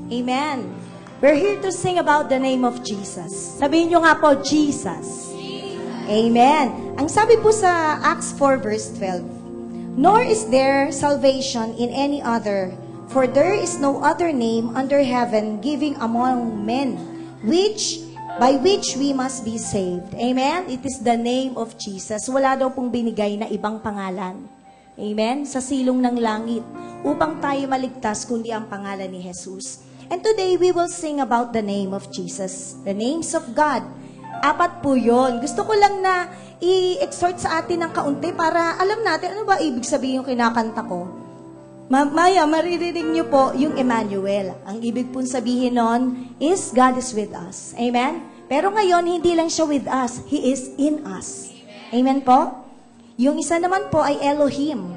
Amen. We're here to sing about the name of Jesus. Sabihin nyo nga po, Jesus. Amen. Ang sabi po sa Acts 4 verse 12, "Nor is there salvation in any other, for there is no other name under heaven given among men, by which we must be saved." Amen? It is the name of Jesus. Wala daw pong binigay na ibang pangalan. Amen? Sa silong ng langit, upang tayo maligtas kundi ang pangalan ni Jesus. And today, we will sing about the name of Jesus. The names of God. 4 po yun. Gusto ko lang na i-exhort sa atin ng kaunti para alam natin ano ba ibig sabihin yung kinakanta ko. Maya, maririnig niyo po yung Emmanuel. Ang ibig pong sabihin nun is God is with us. Amen? Pero ngayon, hindi lang siya with us. He is in us. Amen po? Yung isa naman po ay Elohim.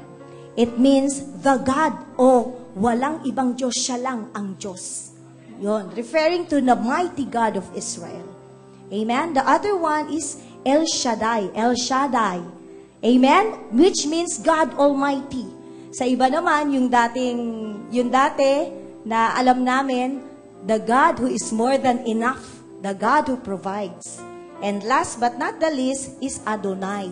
It means the God o walang ibang Diyos, siya lang ang Diyos. Yun, referring to the mighty God of Israel. Amen? The other one is El Shaddai. El Shaddai. Amen? Which means God Almighty. Sa iba naman, yung dati na alam namin, the God who is more than enough. The God who provides. And last but not the least is Adonai.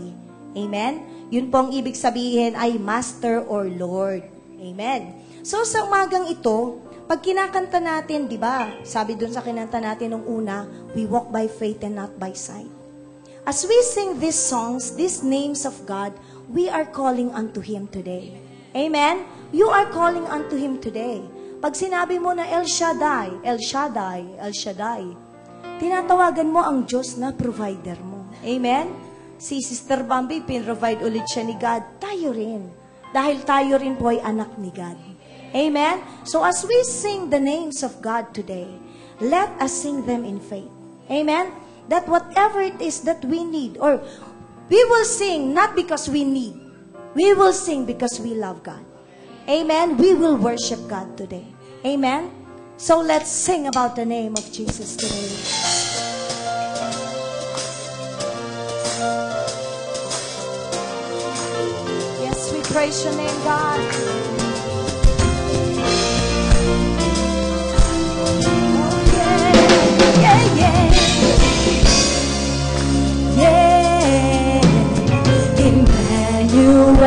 Amen? Yun pong ibig sabihin ay Master or Lord. Amen? So, sa umagang ito, pag kinakanta natin, di ba? Sabi dun sa kinanta natin nung una, we walk by faith and not by sight. As we sing these songs, these names of God, we are calling unto Him today. Amen? You are calling unto Him today. Pag sinabi mo na El Shaddai, El Shaddai, El Shaddai, tinatawagan mo ang Diyos na provider mo. Amen? Si Sister Bambi, pinrovide ulit siya ni God. Tayo rin. Dahil tayo rin po ay anak ni God. Amen? So as we sing the names of God today, let us sing them in faith. Amen? That whatever it is that we need, or we will sing not because we need. We will sing because we love God. Amen? We will worship God today. Amen? So let's sing about the name of Jesus today. Yes, we praise your name, God. Oh, yeah, yeah, yeah. Yeah. Emmanuel,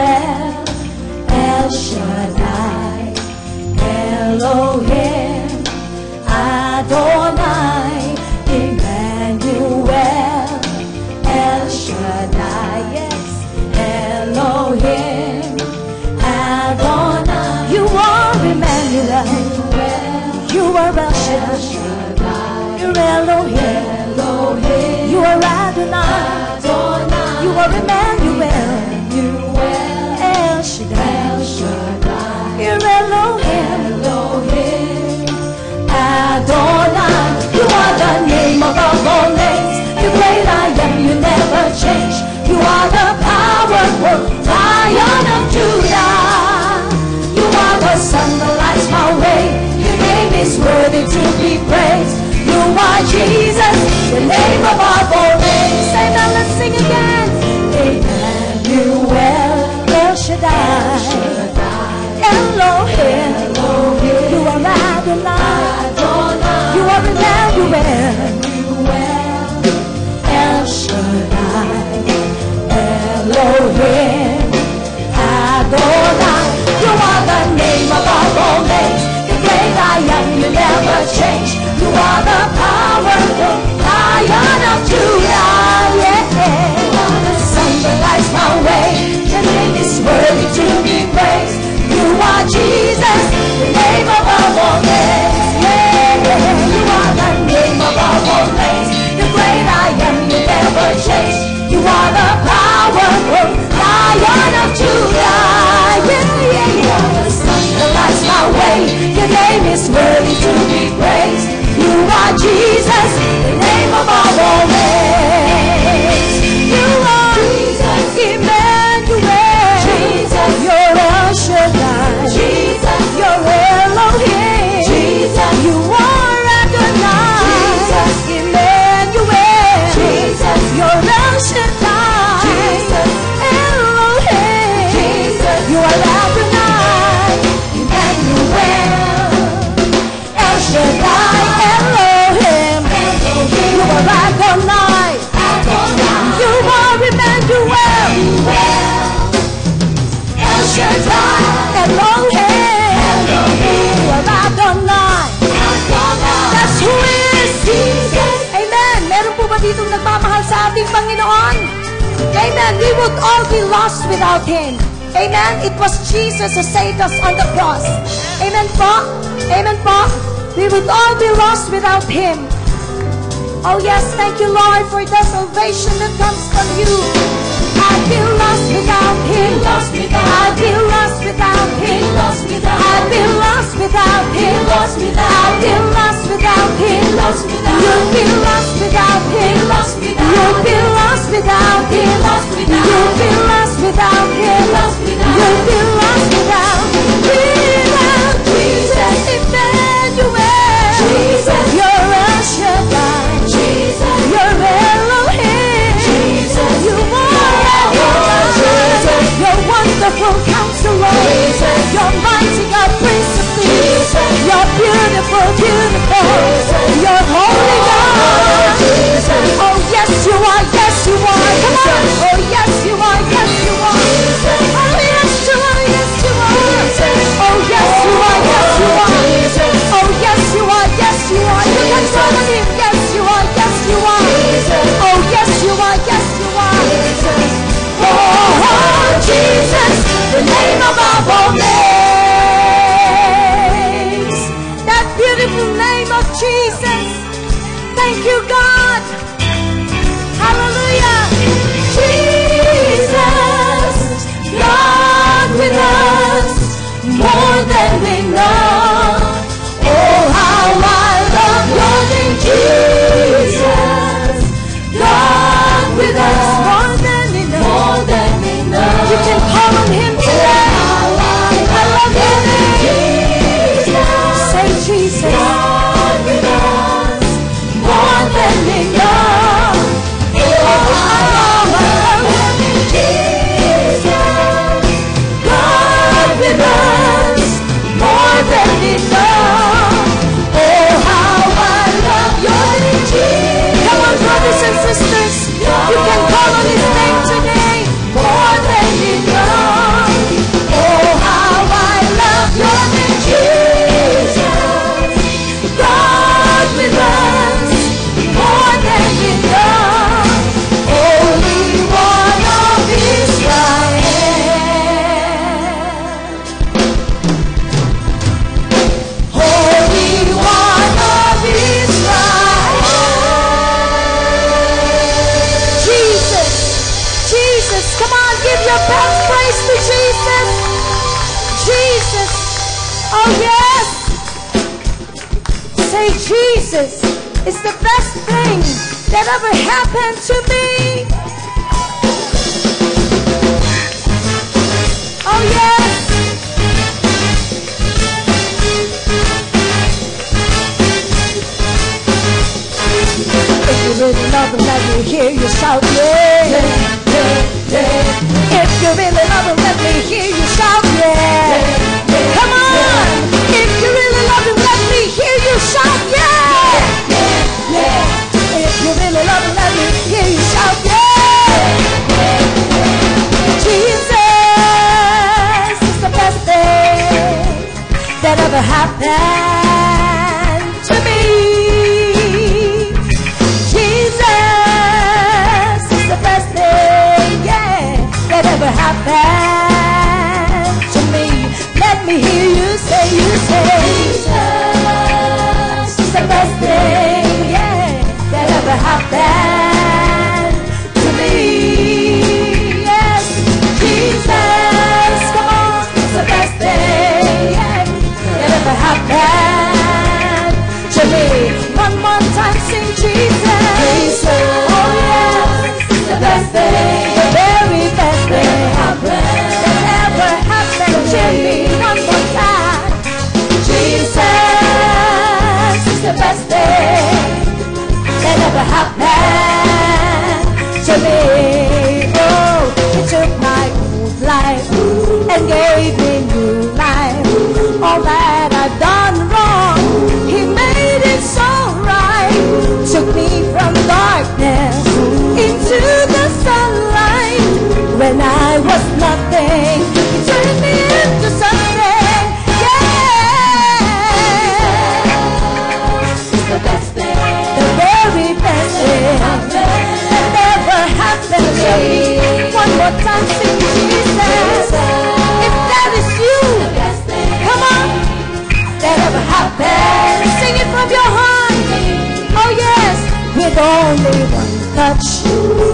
El Shaddai, Elohim, Adonai, Emmanuel, El Shaddai, yes, Elohim, Adonai. You are Emmanuel, you are El Shaddai, you're Elohim, you are Adonai, you are Emmanuel, El Shaddai, you're Elohim, Adonai. You are the name above all names. You great I am, you never change. You are the powerful Lion of Judah. You are the sun that lights my way. Your name is worthy to be praised. You are Jesus, the name above all names. Say now, let's sing again. Emmanuel, El Shaddai, Elohim, you are Adonai, you are Emmanuel, El Shaddai, Elohim, Adonai. You are the name above all names. The great I am, you never change. You are the powerful Lion of Judah. Yeah. You are the sun that lights my way. Your name is worthy to be praised. You are Jesus, the name above all names. Yeah. You are the name above all names. The great I am, you never change. You are the powerful Lion of Judah. Yeah. You are the sun that lights my way. Your name is worthy to be praised. You are Jesus, the name above all names. You are Jesus, Emmanuel, Jesus, you're El Shaddai, Jesus, you're Elohim, Jesus, you are Adonai, Jesus, Emmanuel, Jesus, you're El Shaddai, Jesus, Elohim, Jesus, you are Adonai, Emmanuel, El Shaddai, Elohim. You are Adonai. You are Emmanuel. El Shaddai, Elohim. You are Adonai. That's who is Jesus. Amen. Meron po ba ditong nagmamahal sa ating Panginoon? Amen. We would all be lost without Him. Amen. It was Jesus who saved us on the cross. Amen po. Amen po. We would all be lost without Him. Oh yes, thank you Lord for the salvation that comes from you. I'd be lost without Him. I'd be lost without Him. I'd be lost without Him. I'd be lost without Him. You'll be lost without Him. You'll be lost without Him. You'll be lost without Him. You'll be lost without Jesus. Emmanuel. Jesus. You're El Shaddai. Jesus. You're Elohim. Jesus. You are Jesus. You're wonderful Counselor. Jesus. You're mighty God, Prince of Peace. You're beautiful, beautiful. You're holy God. Jesus. Oh yes you are, yes you are. Come on. Oh yes you are, yes you are. Oh yes you are, yes you are. Oh yes you are, yes you are. Oh yes you are, yes you are. You can follow Him. Yes you are, yes you are. Oh yes you are, yes you are. Oh Jesus, the name above all names. That beautiful name of Jesus. Thank you God. Hallelujah. Jesus, God with us, more than we know. Oh, how I love your name, Jesus. God with us, more than we know. You can call on Him today. I love your name, Jesus. Say Jesus. God with us, more than we know. Oh, how I love your name, Jesus. God with us, more than we know. Oh, how I love your name, Jesus. Come on, brothers and sisters, you can call on His name today. More than we know. Oh, how I love your name, Jesus. God with us, more than we know. Holy One of Israel. Holy One of Israel. Jesus, Jesus, come on, give your best praise to Jesus. Jesus, oh yes. Say Jesus is the best thing that ever happened to me. Oh yes. If you really love Him, let me hear you shout, yeah. If you really love Him, let me hear you shout, yeah. Come on. If you really love Him, let me hear you shout, yeah. If you really love Him, let me hear you shout, yeah. Jesus is the best thing that ever happened to me. Jesus is the best thing, yeah, that ever happened to me. Let me hear you say, Jesus is the best thing, yeah, that ever happened to me. Yes, Jesus, come on, it's the best thing, yeah, that ever happened to me. One more time, sing Jesus. Oh yes, it's the best thing, the very best thing that ever happened to me. One more time, Jesus is the best thing that ever happened to me. Oh, He took my old life and gave me new life. All that I've done wrong, He made much.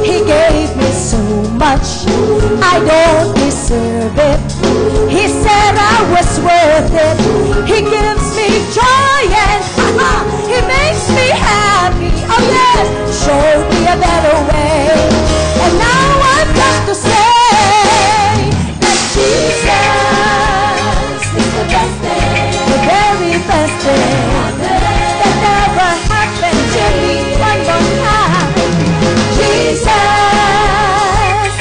He gave me so much. I don't deserve it. He said I was worth it. He gives me joy and He makes me happy. Oh yes, showed me a better way. And now I've got to say that Jesus is the best thing, the very best thing that ever happened to me. One more time. Jesus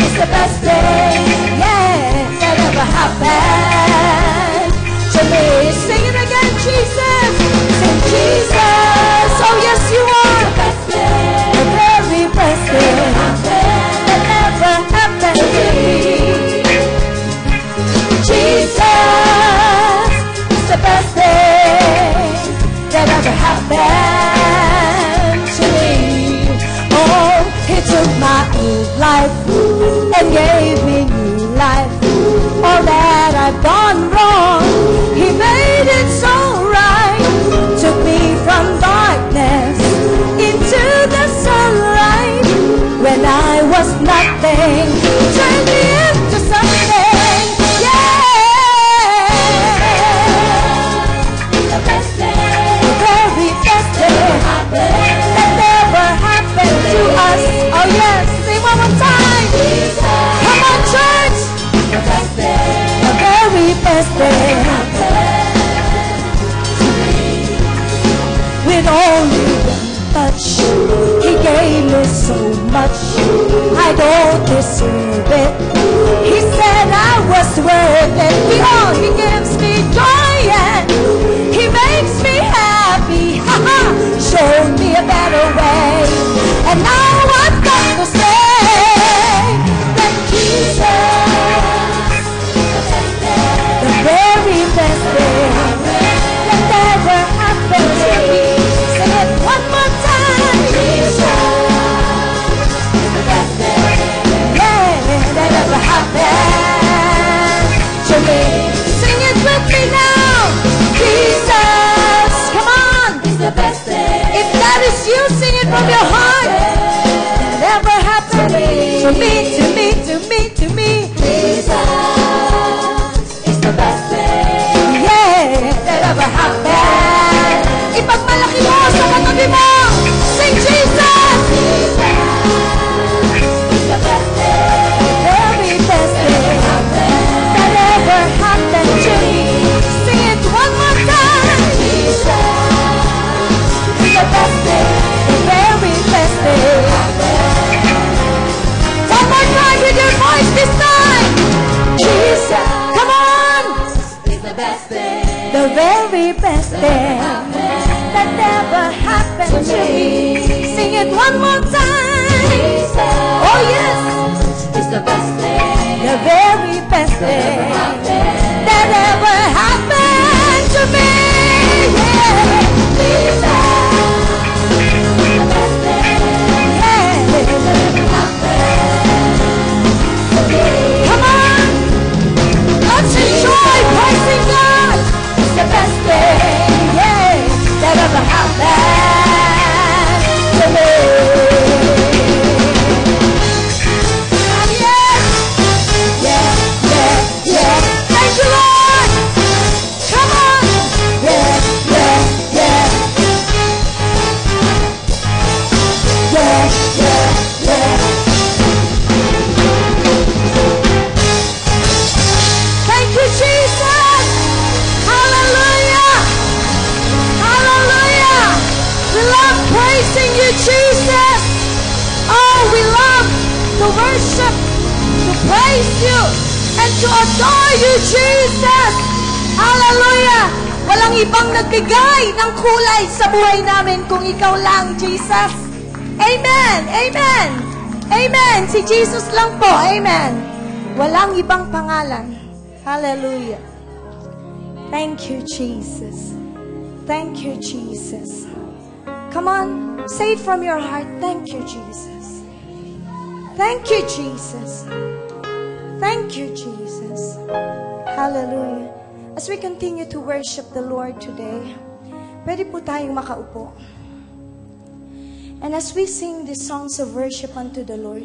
is the best thing, yeah, that ever happened to me. Sing it again, Jesus. Sing Jesus. Oh yes, you are the best thing, the very best thing that ever happened to me. Jesus is the best thing that ever happened to me. Oh, He took my old life and gave me new life. All that I've done wrong, He made it so right. Took me from darkness into the sunlight. When I was nothing, turned me into something. Yeah, the best thing, the very best thing that ever happened to us. Oh yes, sing one more time. Come on, church. The best thing, the very best thing with only one touch. He gave me so much. I don't deserve it. He said I was worth it. He gives me joy and He makes me happy. Showed me a better way. And now I've got to say that Jesus, the very best thing that ever happened to me. Sing it one more time. Jesus is the best thing, yeah, that ever happened to me. Sing it with me now. Jesus, come on, is the best thing. If that is you, sing it from your heart. That ever happened to me, to me, to me, to me. Jesus is the best thing, yeah, that ever happened. Ipagmalaki mo sa katabi mo. Sing Jesus. Jesus is the best thing, very best thing that ever happened to me. Sing it one more time. Jesus is the best thing, the very best thing. One more time with your voice this time. Jesus, come on, is the best thing, the very best thing that ever happened to me. Sing it one more time. Oh yes, is the best thing, the very best thing that ever happened to me. Yeah, Jesus, the best thing, yeah, that ever happened to me. Come on, let's enjoy praising God. It's the best thing, yeah, that ever happened to me. Yeah, yeah, yeah, yeah. Thank you, Lord. Come on. Yeah, yeah, yeah. Yeah, yeah, yeah. Thank you, Jesus. Hallelujah. Hallelujah. We love praising you, Jesus. Oh, we love to worship, to praise you, and to adore you, Jesus. Hallelujah. Walang ibang nagbigay ng kulay sa buhay namin kung ikaw lang, Jesus. Amen. Amen. Amen. Si Jesus lang po. Amen. Walang ibang pangalan. Hallelujah. Thank you, Jesus. Thank you, Jesus. Come on, say it from your heart. Thank you, Jesus. Thank you, Jesus. Thank you, Jesus. Hallelujah. As we continue to worship the Lord today, pwede po tayong makaupo. And as we sing these songs of worship unto the Lord,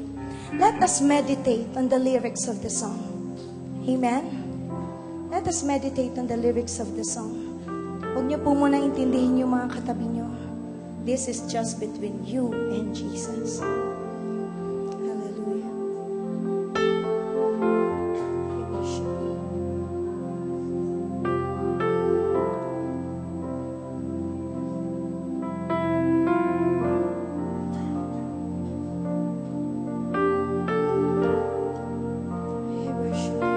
let us meditate on the lyrics of the song. Amen? Let us meditate on the lyrics of the song. Huwag niyo po muna intindihin yung mga katabi niyo. This is just between you and Jesus. Hallelujah. We worship you. We worship you.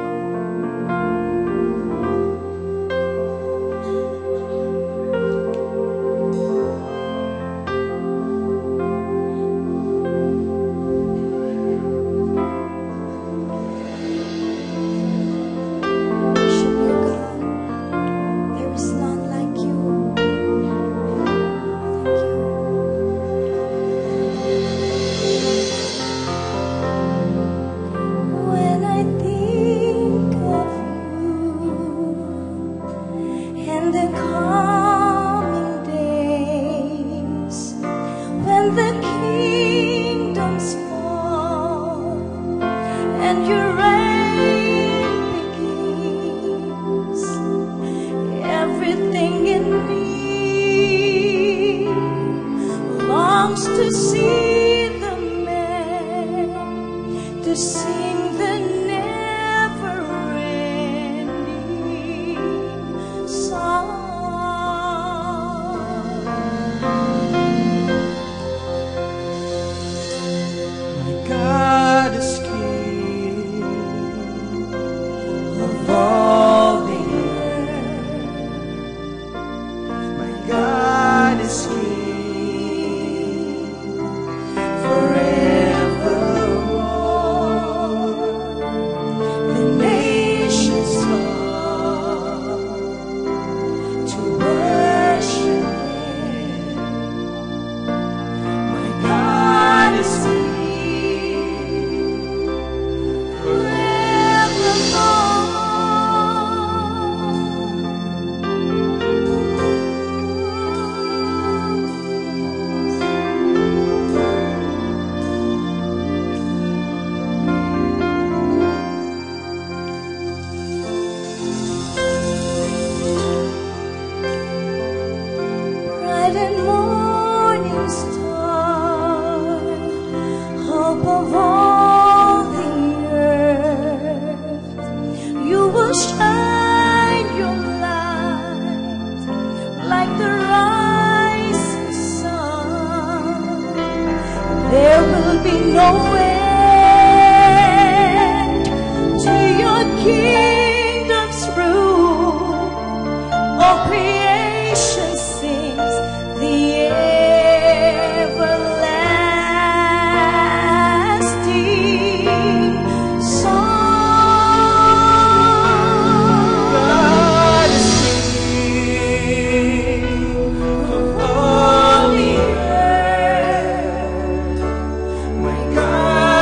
Worship you, God. There is none like you. Thank you. When I think of you and the coming days, when the kingdoms fall and your reign begins, everything in me longs to see the man, to sing the never-ending song. God is King of all the earth. My God is King forevermore. The nations come to worship Him. My God is King Bright and morning star, hope of all the earth, you will shine your light like the rising sun. There will be no end to your kingdom's rule. All creation sings the everlasting song. God is King of all the earth. My God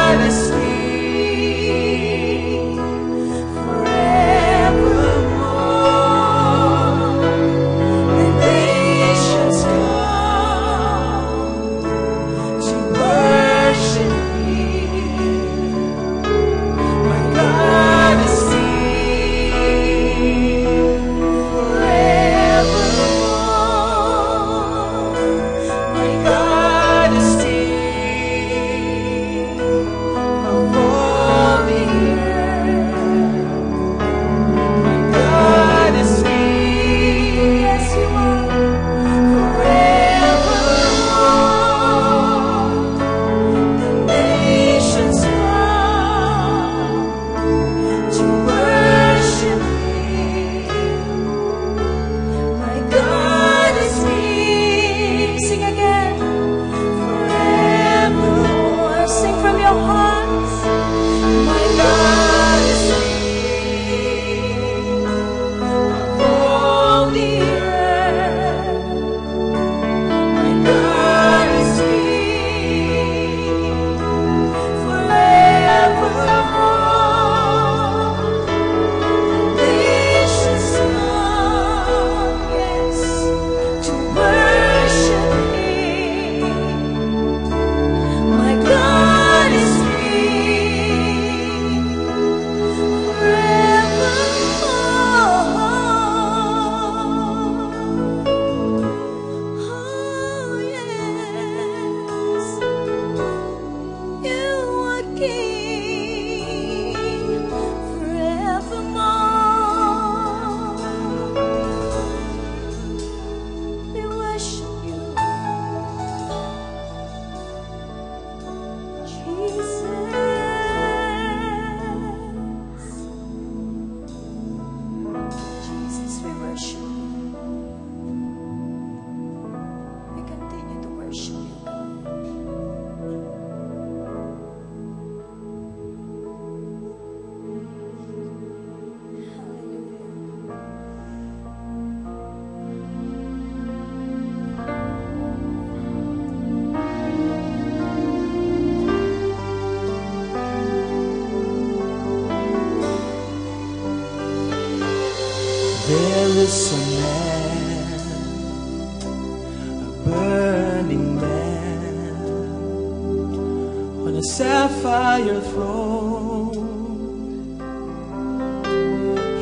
the sapphire throne.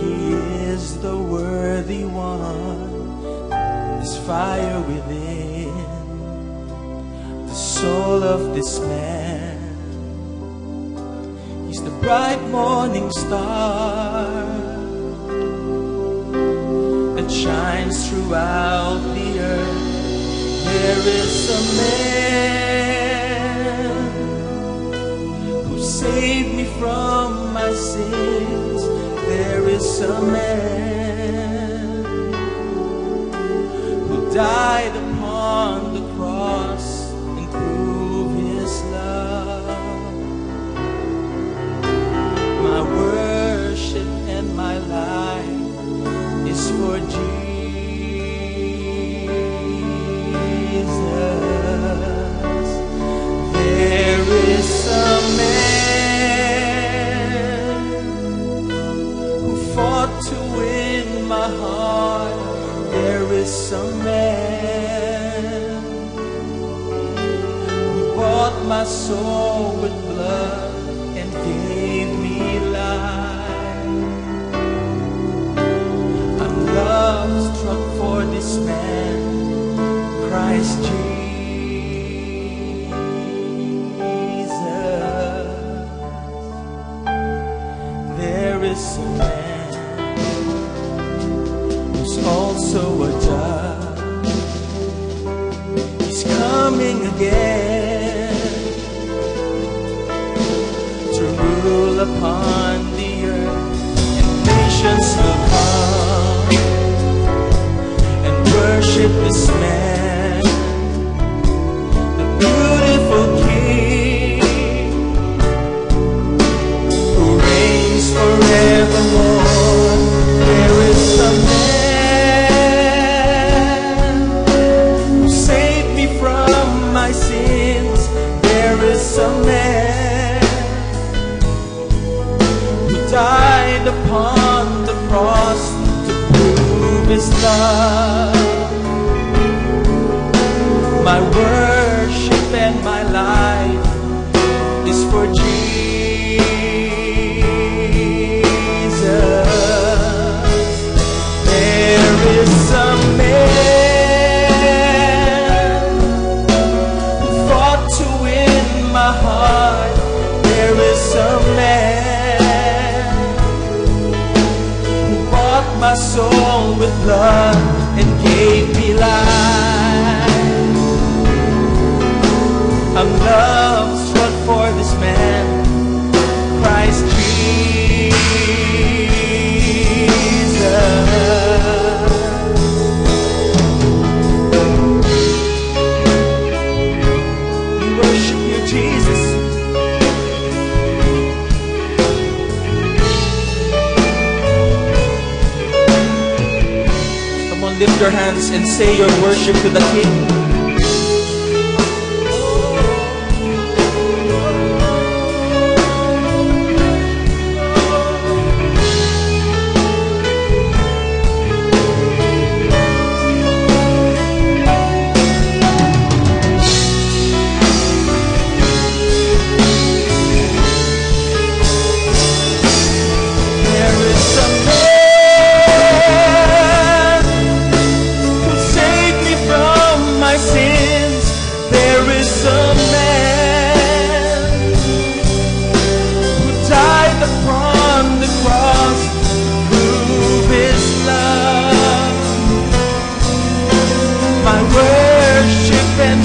He is the worthy one. There's fire within the soul of this man. He's the bright morning star that shines throughout the earth. There is a man who saved me from my sins. There is a man who died upon the cross and proved his love. My worship and my life is for Jesus. There is a man who fought to win my heart. There is a man who bought my soul with blood and gave me life. I'm love struck for this man, Christ Jesus. There is a man who's also a judge. He's coming again to rule upon the earth, and nations will come and worship this man, the beautiful King who reigns forevermore. There is a man who saved me from my sins. There is a man who died upon the cross to prove his love. My worship and my life is for Jesus. There is a man who fought to win my heart. There is a man who bought my soul with blood and gave me life. I'm love struck for this man, Christ Jesus. We worship you, Jesus. Come on, lift your hands and say your worship to the King.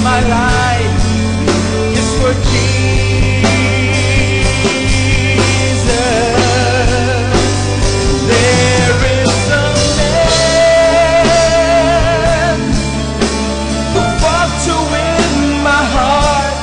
My life is for Jesus. There is a man who fought to win my heart.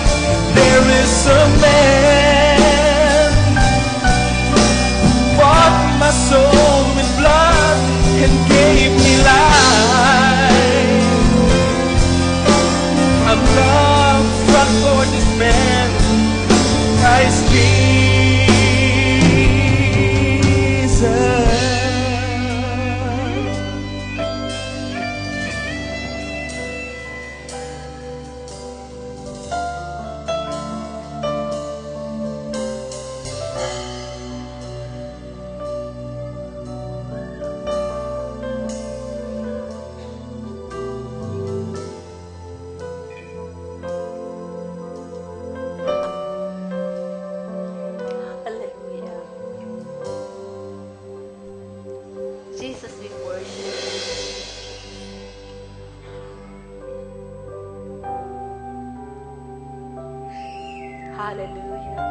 Hallelujah.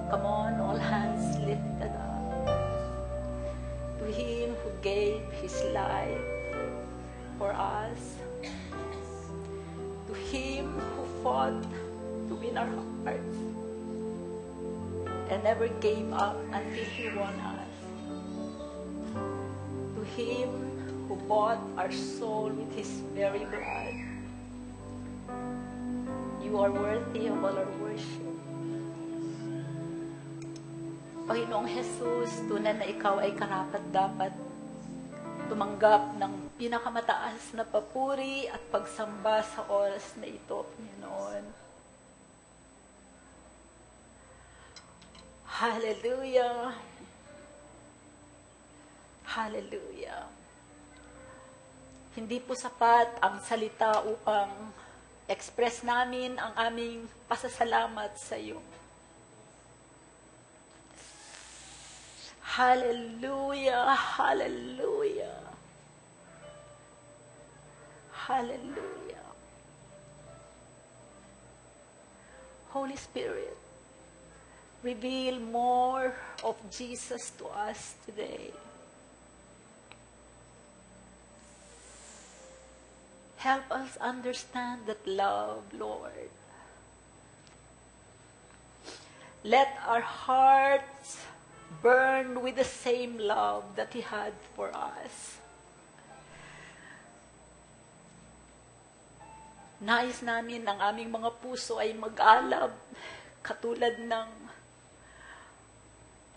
Come on, all hands lifted up. To Him who gave His life for us. To Him who fought to win our hearts and never gave up until He won us. To Him who bought our soul with His very blood. You are worthy of all our worship. Panginoong Jesus, tunay na Ikaw ay karapat-dapat tumanggap ng pinakamataas na papuri at pagsamba sa oras na ito, Panginoon. Hallelujah! Hallelujah! Hindi po sapat ang salita upang express namin ang aming pasasalamat sa iyo. Hallelujah! Hallelujah! Hallelujah! Holy Spirit, reveal more of Jesus to us today. Help us understand that love, Lord. Let our hearts burn with the same love that He had for us. Nais namin ang aming mga puso ay mag-alab katulad ng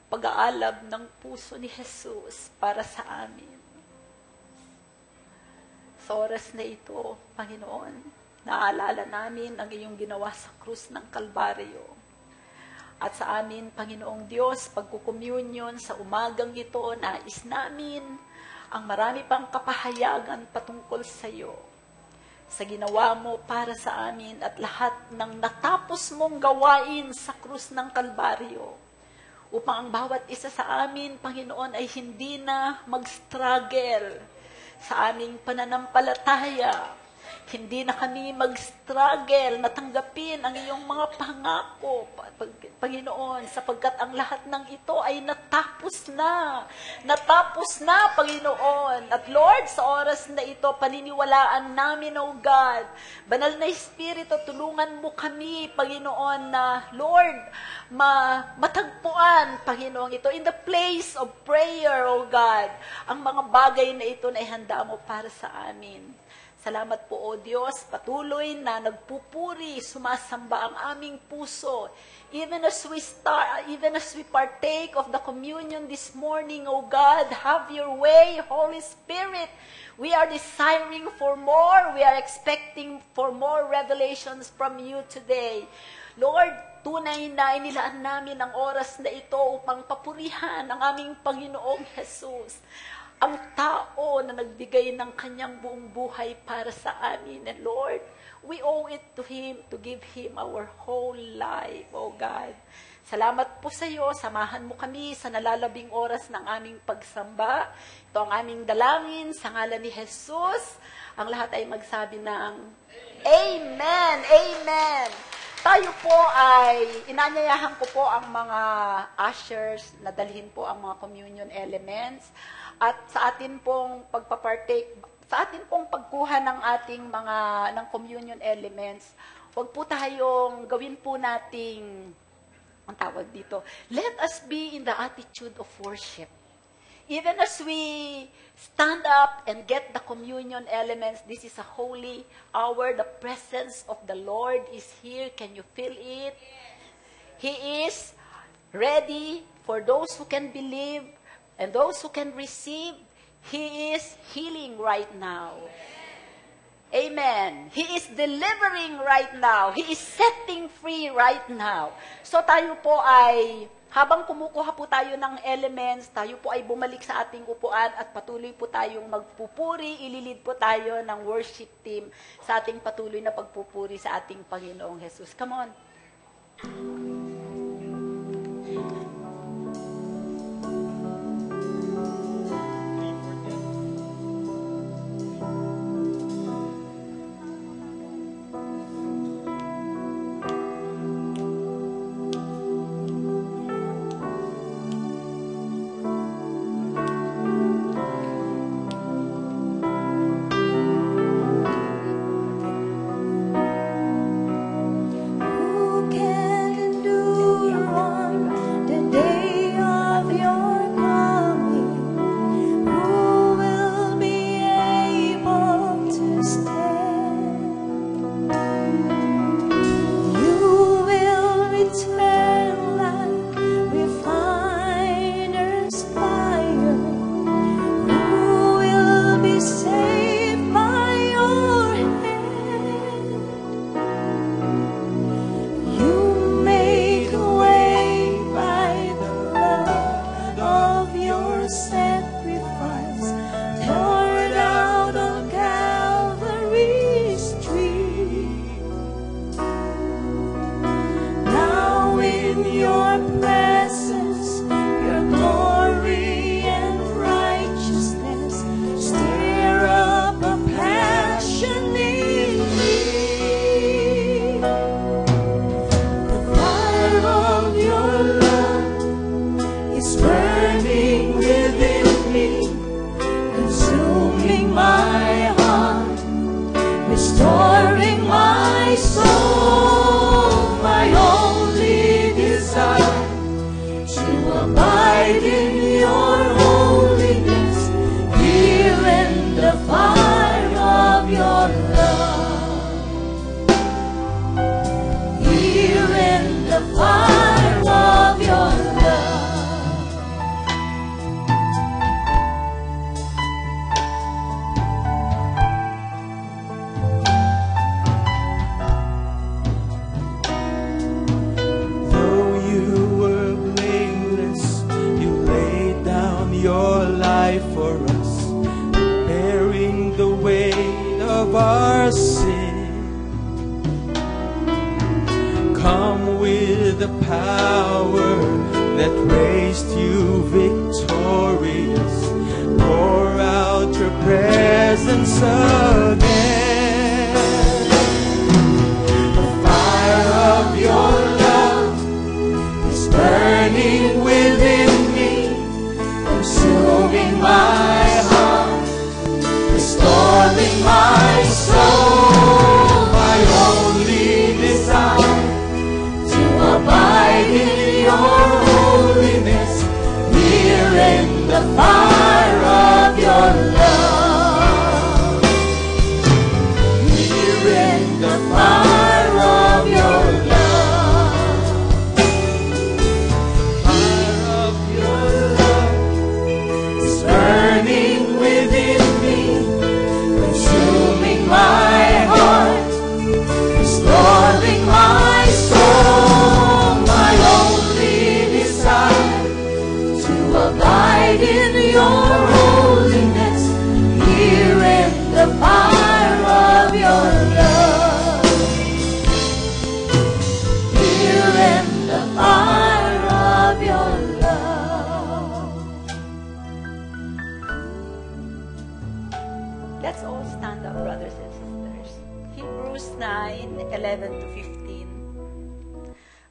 pag-aalab ng puso ni Jesus para sa amin. Sa oras na ito, Panginoon, naalala namin ang iyong ginawa sa krus ng Kalbaryo. At sa amin, Panginoong Diyos, pagkukomunyon sa umagang ito, nais namin ang marami pang kapahayagan patungkol sa iyo. Sa ginawa mo para sa amin at lahat ng natapos mong gawain sa krus ng Kalbaryo. Upang ang bawat isa sa amin, Panginoon, ay hindi na mag-struggle sa aming pananampalataya. Hindi na kami mag-struggle na tanggapin ang iyong mga pangako, Panginoon, sapagkat ang lahat ng ito ay natapos na. Natapos na, Panginoon. At Lord, sa oras na ito, paniniwalaan namin, O God, Banal na Espiritu, tulungan mo kami, Panginoon, na Lord, matagpuan, Panginoon, ito in the place of prayer, O God, ang mga bagay na ito na ihanda mo para sa amin. Salamat po, O Diyos, patuloy na nagpupuri, sumasamba ang aming puso. Even as we partake of the communion this morning, O God, have your way, Holy Spirit. We are desiring for more. We are expecting for more revelations from you today. Lord, tunay na inilaan namin ang oras na ito upang papurihan ang aming Panginoong Jesus. Ang tao na nagbigay ng kanyang buong buhay para sa amin. And Lord, we owe it to Him to give Him our whole life, O God. Salamat po sa iyo. Samahan mo kami sa nalalabing oras ng aming pagsamba. Ito ang aming dalangin sa ngalan ni Jesus. Ang lahat ay magsabi ng Amen! Amen! Tayo po ay, inanyayahan ko po ang mga ushers na dalhin po ang mga communion elements. At sa atin pong pagpapartake, sa atin pong pagkuha ng ating ng communion elements, huwag po tayong gawin po nating, ang tawag dito, let us be in the attitude of worship. Even as we stand up and get the communion elements, this is a holy hour. The presence of the Lord is here. Can you feel it? He is ready for those who can believe and those who can receive. He is healing right now. Amen. He is delivering right now. He is setting free right now. So tayo po ay, habang kumukuha po tayo ng elements, tayo po ay bumalik sa ating upuan at patuloy po tayong magpupuri, ililid po tayo ng worship team sa ating patuloy na pagpupuri sa ating Panginoong Jesus. Come on. the power that raised you victorious. Pour out your presence again. The fire of your love is burning within me, consuming my heart, restoring my soul. My only desire to abide in your holiness, here in the fire of your love, here in the fire of your love, fire of your love is burning within me, consuming my heart, restoring my soul. My only desire to abide in your holiness, here in the fire of your love, here in the fire of your love. Let's all stand up, brothers and sisters. Hebrews 9:11 to 15.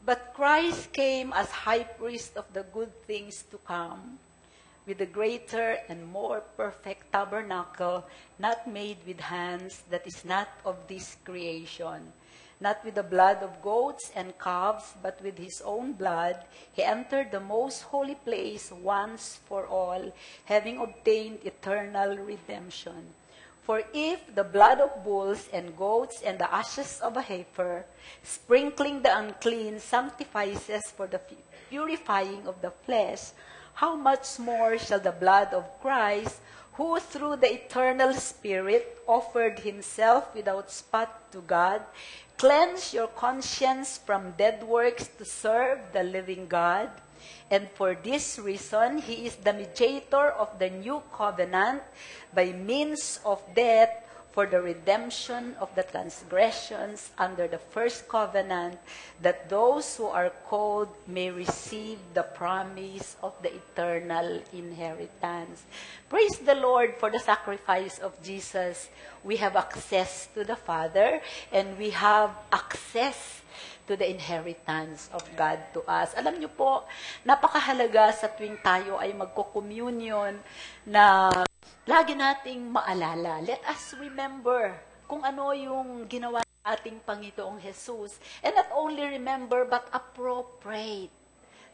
But Christ came as high priest of the good things to come, with a greater and more perfect tabernacle, not made with hands, that is not of this creation. Not with the blood of goats and calves, but with his own blood, he entered the most holy place once for all, having obtained eternal redemption. For if the blood of bulls and goats and the ashes of a heifer, sprinkling the unclean, sanctifies for the purifying of the flesh, how much more shall the blood of Christ, who through the eternal Spirit offered himself without spot to God, cleanse your conscience from dead works to serve the living God? And for this reason, he is the mediator of the new covenant by means of death, for the redemption of the transgressions under the first covenant, that those who are called may receive the promise of the eternal inheritance. Praise the Lord for the sacrifice of Jesus. We have access to the Father, and we have access to the inheritance of God to us. Alam niyo po, napakahalaga sa tuwing tayo ay magko-communion na lagi nating maalala. Let us remember kung ano yung ginawa ng ating Panginoong Jesus. And not only remember, but appropriate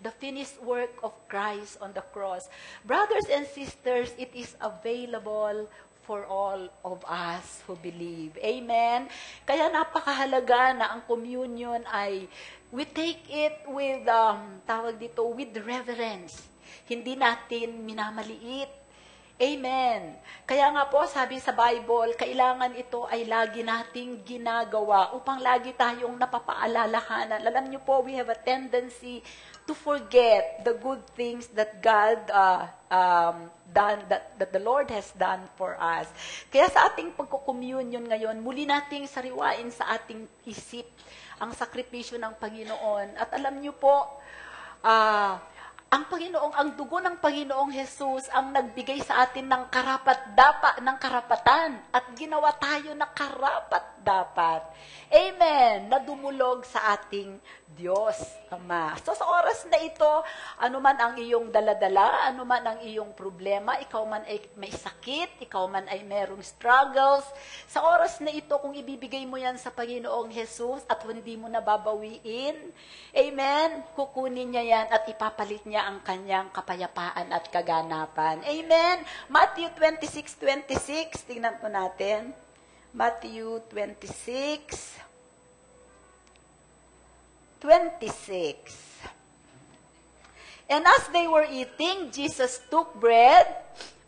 the finished work of Christ on the cross. Brothers and sisters, it is available for all of us who believe. Amen? Kaya napakahalaga na ang communion ay we take it with, with reverence. Hindi natin minamaliit. Amen. Kaya nga po, sabi sa Bible, kailangan ito ay lagi nating ginagawa upang lagi tayong napapaalalahanan. Alam niyo po, we have a tendency to forget the good things that God done, that the Lord has done for us. Kaya sa ating pagko-communion ngayon, muli nating sariwain sa ating isip ang sakripisyo ng Panginoon. At alam niyo po, ang dugo ng Panginoong Jesus ang nagbigay sa atin ng karapatan at ginawa tayo na karapat-dapat. Amen. Na dumulog sa ating Diyos Ama. So sa oras na ito, anuman ang iyong daladala, anuman ang iyong problema, ikaw man ay may sakit, ikaw man ay merong struggles, sa oras na ito, kung ibibigay mo yan sa Panginoong Jesus at hindi mo nababawiin, amen, kukunin niya yan at ipapalit niya ang kanyang kapayapaan at kaganapan. Amen. Matthew 26:26, tingnan po natin. Matthew 26:26. And as they were eating, Jesus took bread,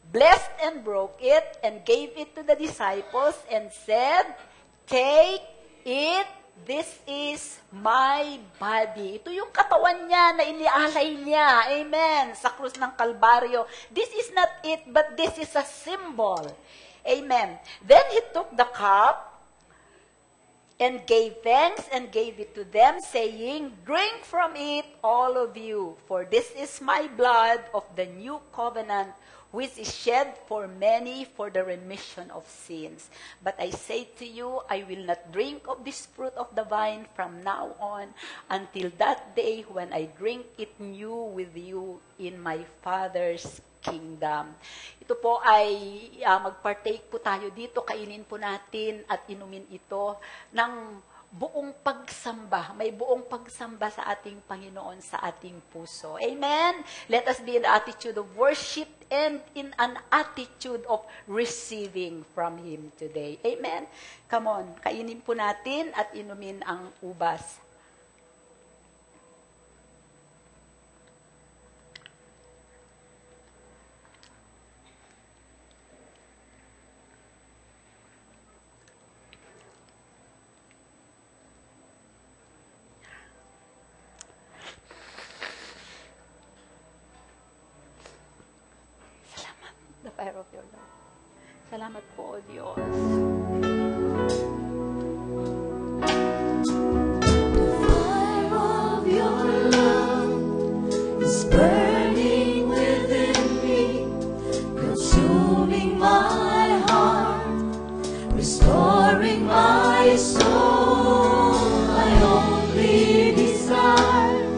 blessed and broke it, and gave it to the disciples, and said, "Take, eat, this is my body." Ito yung katawan niya na inialay niya. Amen. Sa krus ng Kalbaryo. This is not it, but this is a symbol. Amen. Then he took the cup, and gave thanks and gave it to them, saying, "Drink from it, all of you, for this is my blood of the new covenant, which is shed for many for the remission of sins. But I say to you, I will not drink of this fruit of the vine from now on until that day when I drink it new with you in my Father's kingdom." Ito po ay mag-partake po tayo dito, kainin po natin at inumin ito ng buong pagsamba. May buong pagsamba sa ating Panginoon sa ating puso. Amen? Let us be in the attitude of worship and in an attitude of receiving from Him today. Amen? Come on, kainin po natin at inumin ang ubas. The fire of your love. Salamat po, O Diyos. The fire of your love is burning within me, consuming my heart, restoring my soul. I only desire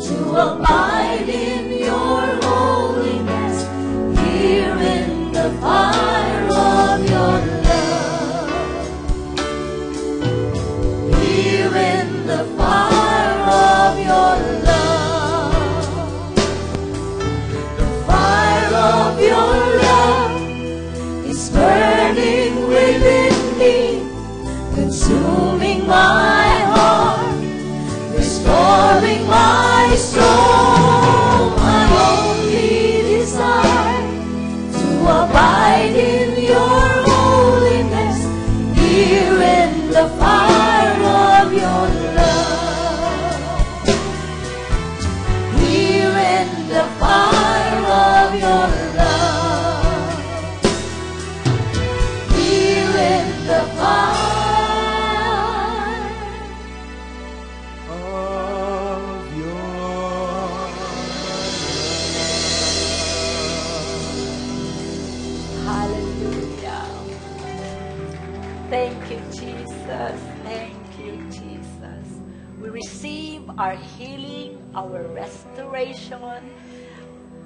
to abide in your holiness, here in the fire of your love, here in the fire of your love. The fire of your love is burning within me, consuming my heart, restoring my soul. I only desire to abide in your holiness, here in the fire of your love, here in the fire of your love, here in the fire of your Hallelujah. Thank you, Jesus. Thank you, Jesus. We receive our healing, our restoration,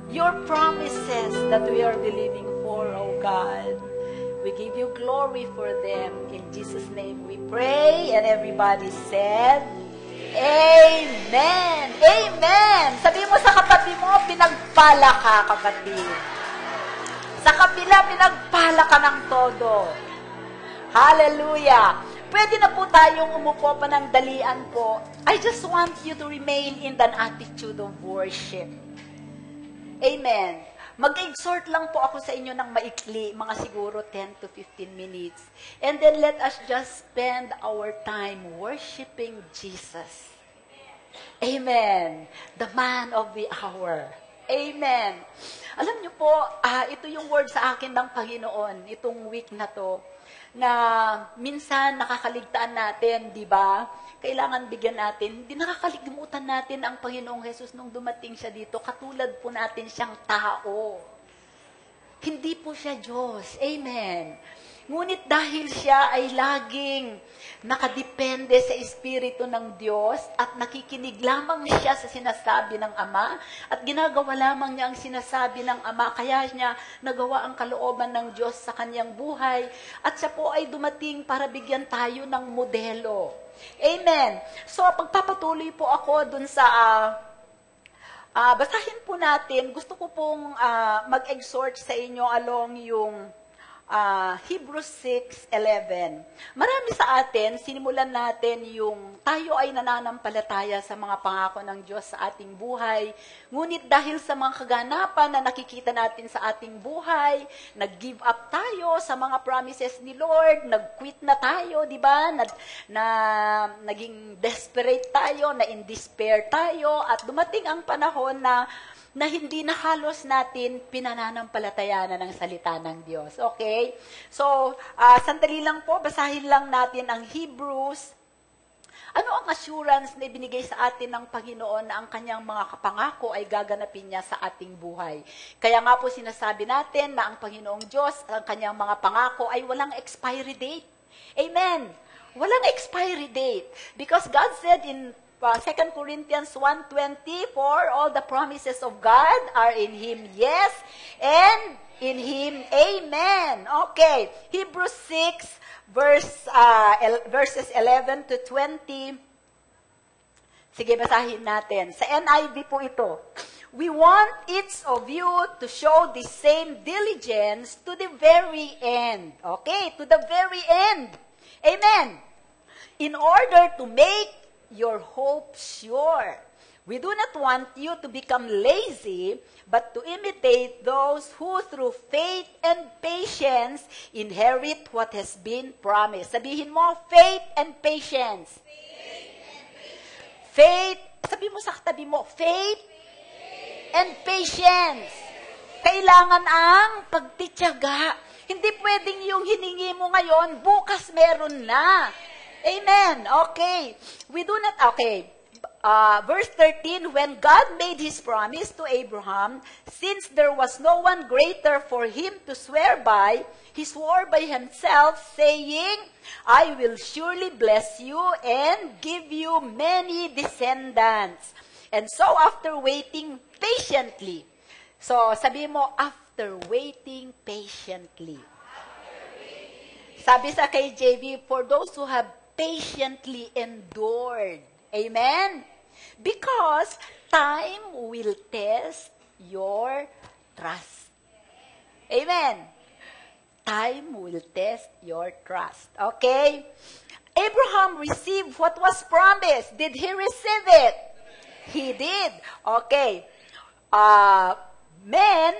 your promises that we are believing for, oh God. We give you glory for them. In Jesus' name we pray. And everybody said, Amen. Amen. Sabi mo sa kapatid mo, pinagpala ka, kapatid. Sa kabila, pinagpala ka ng todo. Hallelujah. Pwede na po tayong umupo pa ng dalian po. I just want you to remain in that attitude of worship. Amen. Mag-exhort lang po ako sa inyo ng maikli, mga siguro 10 to 15 minutes. And then let us just spend our time worshiping Jesus. Amen. The man of the hour. Amen. Alam niyo po, ito yung word sa akin ng Panginoon, itong week na to, na minsan nakakaligtaan natin, di ba? Kailangan bigyan natin, hindi nakakalimutan natin ang Panginoong Jesus nung dumating siya dito, katulad po natin siyang tao. Hindi po siya Diyos. Amen. Ngunit dahil siya ay laging nakadepende sa Espiritu ng Diyos at nakikinig lamang siya sa sinasabi ng Ama at ginagawa lamang niya ang sinasabi ng Ama, kaya niya nagawa ang kalooban ng Diyos sa kanyang buhay at siya po ay dumating para bigyan tayo ng modelo. Amen. So, pagpapatuloy po ako dun sa basahin po natin, gusto ko pong mag-exhort sa inyo along yung Hebrews 6:11. Marami sa atin, sinimulan natin yung tayo ay nananampalataya sa mga pangako ng Diyos sa ating buhay. Ngunit dahil sa mga kaganapan na nakikita natin sa ating buhay, nag-give up tayo sa mga promises ni Lord, nag-quit na tayo, di ba? Naging desperate tayo, na in despair tayo, at dumating ang panahon na na hindi na halos natin pinananampalatayanan ng salita ng Diyos. Okay? So, sandali lang po, basahin lang natin ang Hebrews. Ano ang assurance na ibinigay sa atin ng Panginoon na ang kanyang mga kapangako ay gaganapin niya sa ating buhay? Kaya nga po sinasabi natin na ang Panginoong Diyos, ang kanyang mga pangako ay walang expiry date. Amen! Walang expiry date. Because God said in 2 Corinthians 1:20, for all the promises of God are in Him, yes, and in Him, amen. Okay, Hebrews 6, verses 11 to 20. Sige, basahin natin. Sa NIV po ito. We want each of you to show the same diligence to the very end. Okay, to the very end. Amen. In order to make your hope sure. We do not want you to become lazy, but to imitate those who through faith and patience inherit what has been promised. Sabihin mo, faith and patience. Faith, sabihin mo sa katabi mo, faith and patience. Kailangan ang pagtityaga. Hindi pwedeng yung hiningi mo ngayon, bukas meron na. Amen. Okay. We do not, okay. Verse 13, when God made His promise to Abraham, since there was no one greater for him to swear by, He swore by Himself, saying, I will surely bless you and give you many descendants. And so after waiting patiently, so sabi mo, after waiting patiently. Sabi sa KJV, for those who have patiently endured. Amen? Because time will test your trust. Amen? Time will test your trust. Okay? Abraham received what was promised. Did he receive it? He did. Okay. Men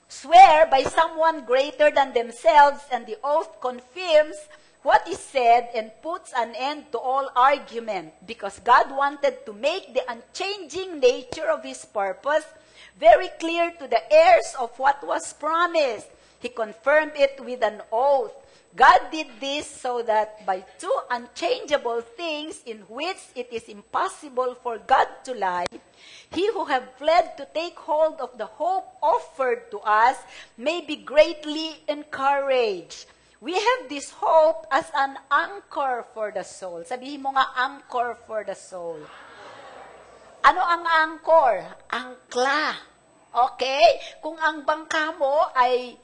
swear by someone greater than themselves, and the oath confirms what is said and puts an end to all argument, because God wanted to make the unchanging nature of His purpose very clear to the heirs of what was promised. He confirmed it with an oath. God did this so that by two unchangeable things in which it is impossible for God to lie, he who have fled to take hold of the hope offered to us may be greatly encouraged. We have this hope as an anchor for the soul. Sabihin mo nga, anchor for the soul. Ano ang anchor? Angkla. Okay? Kung ang bangka mo ay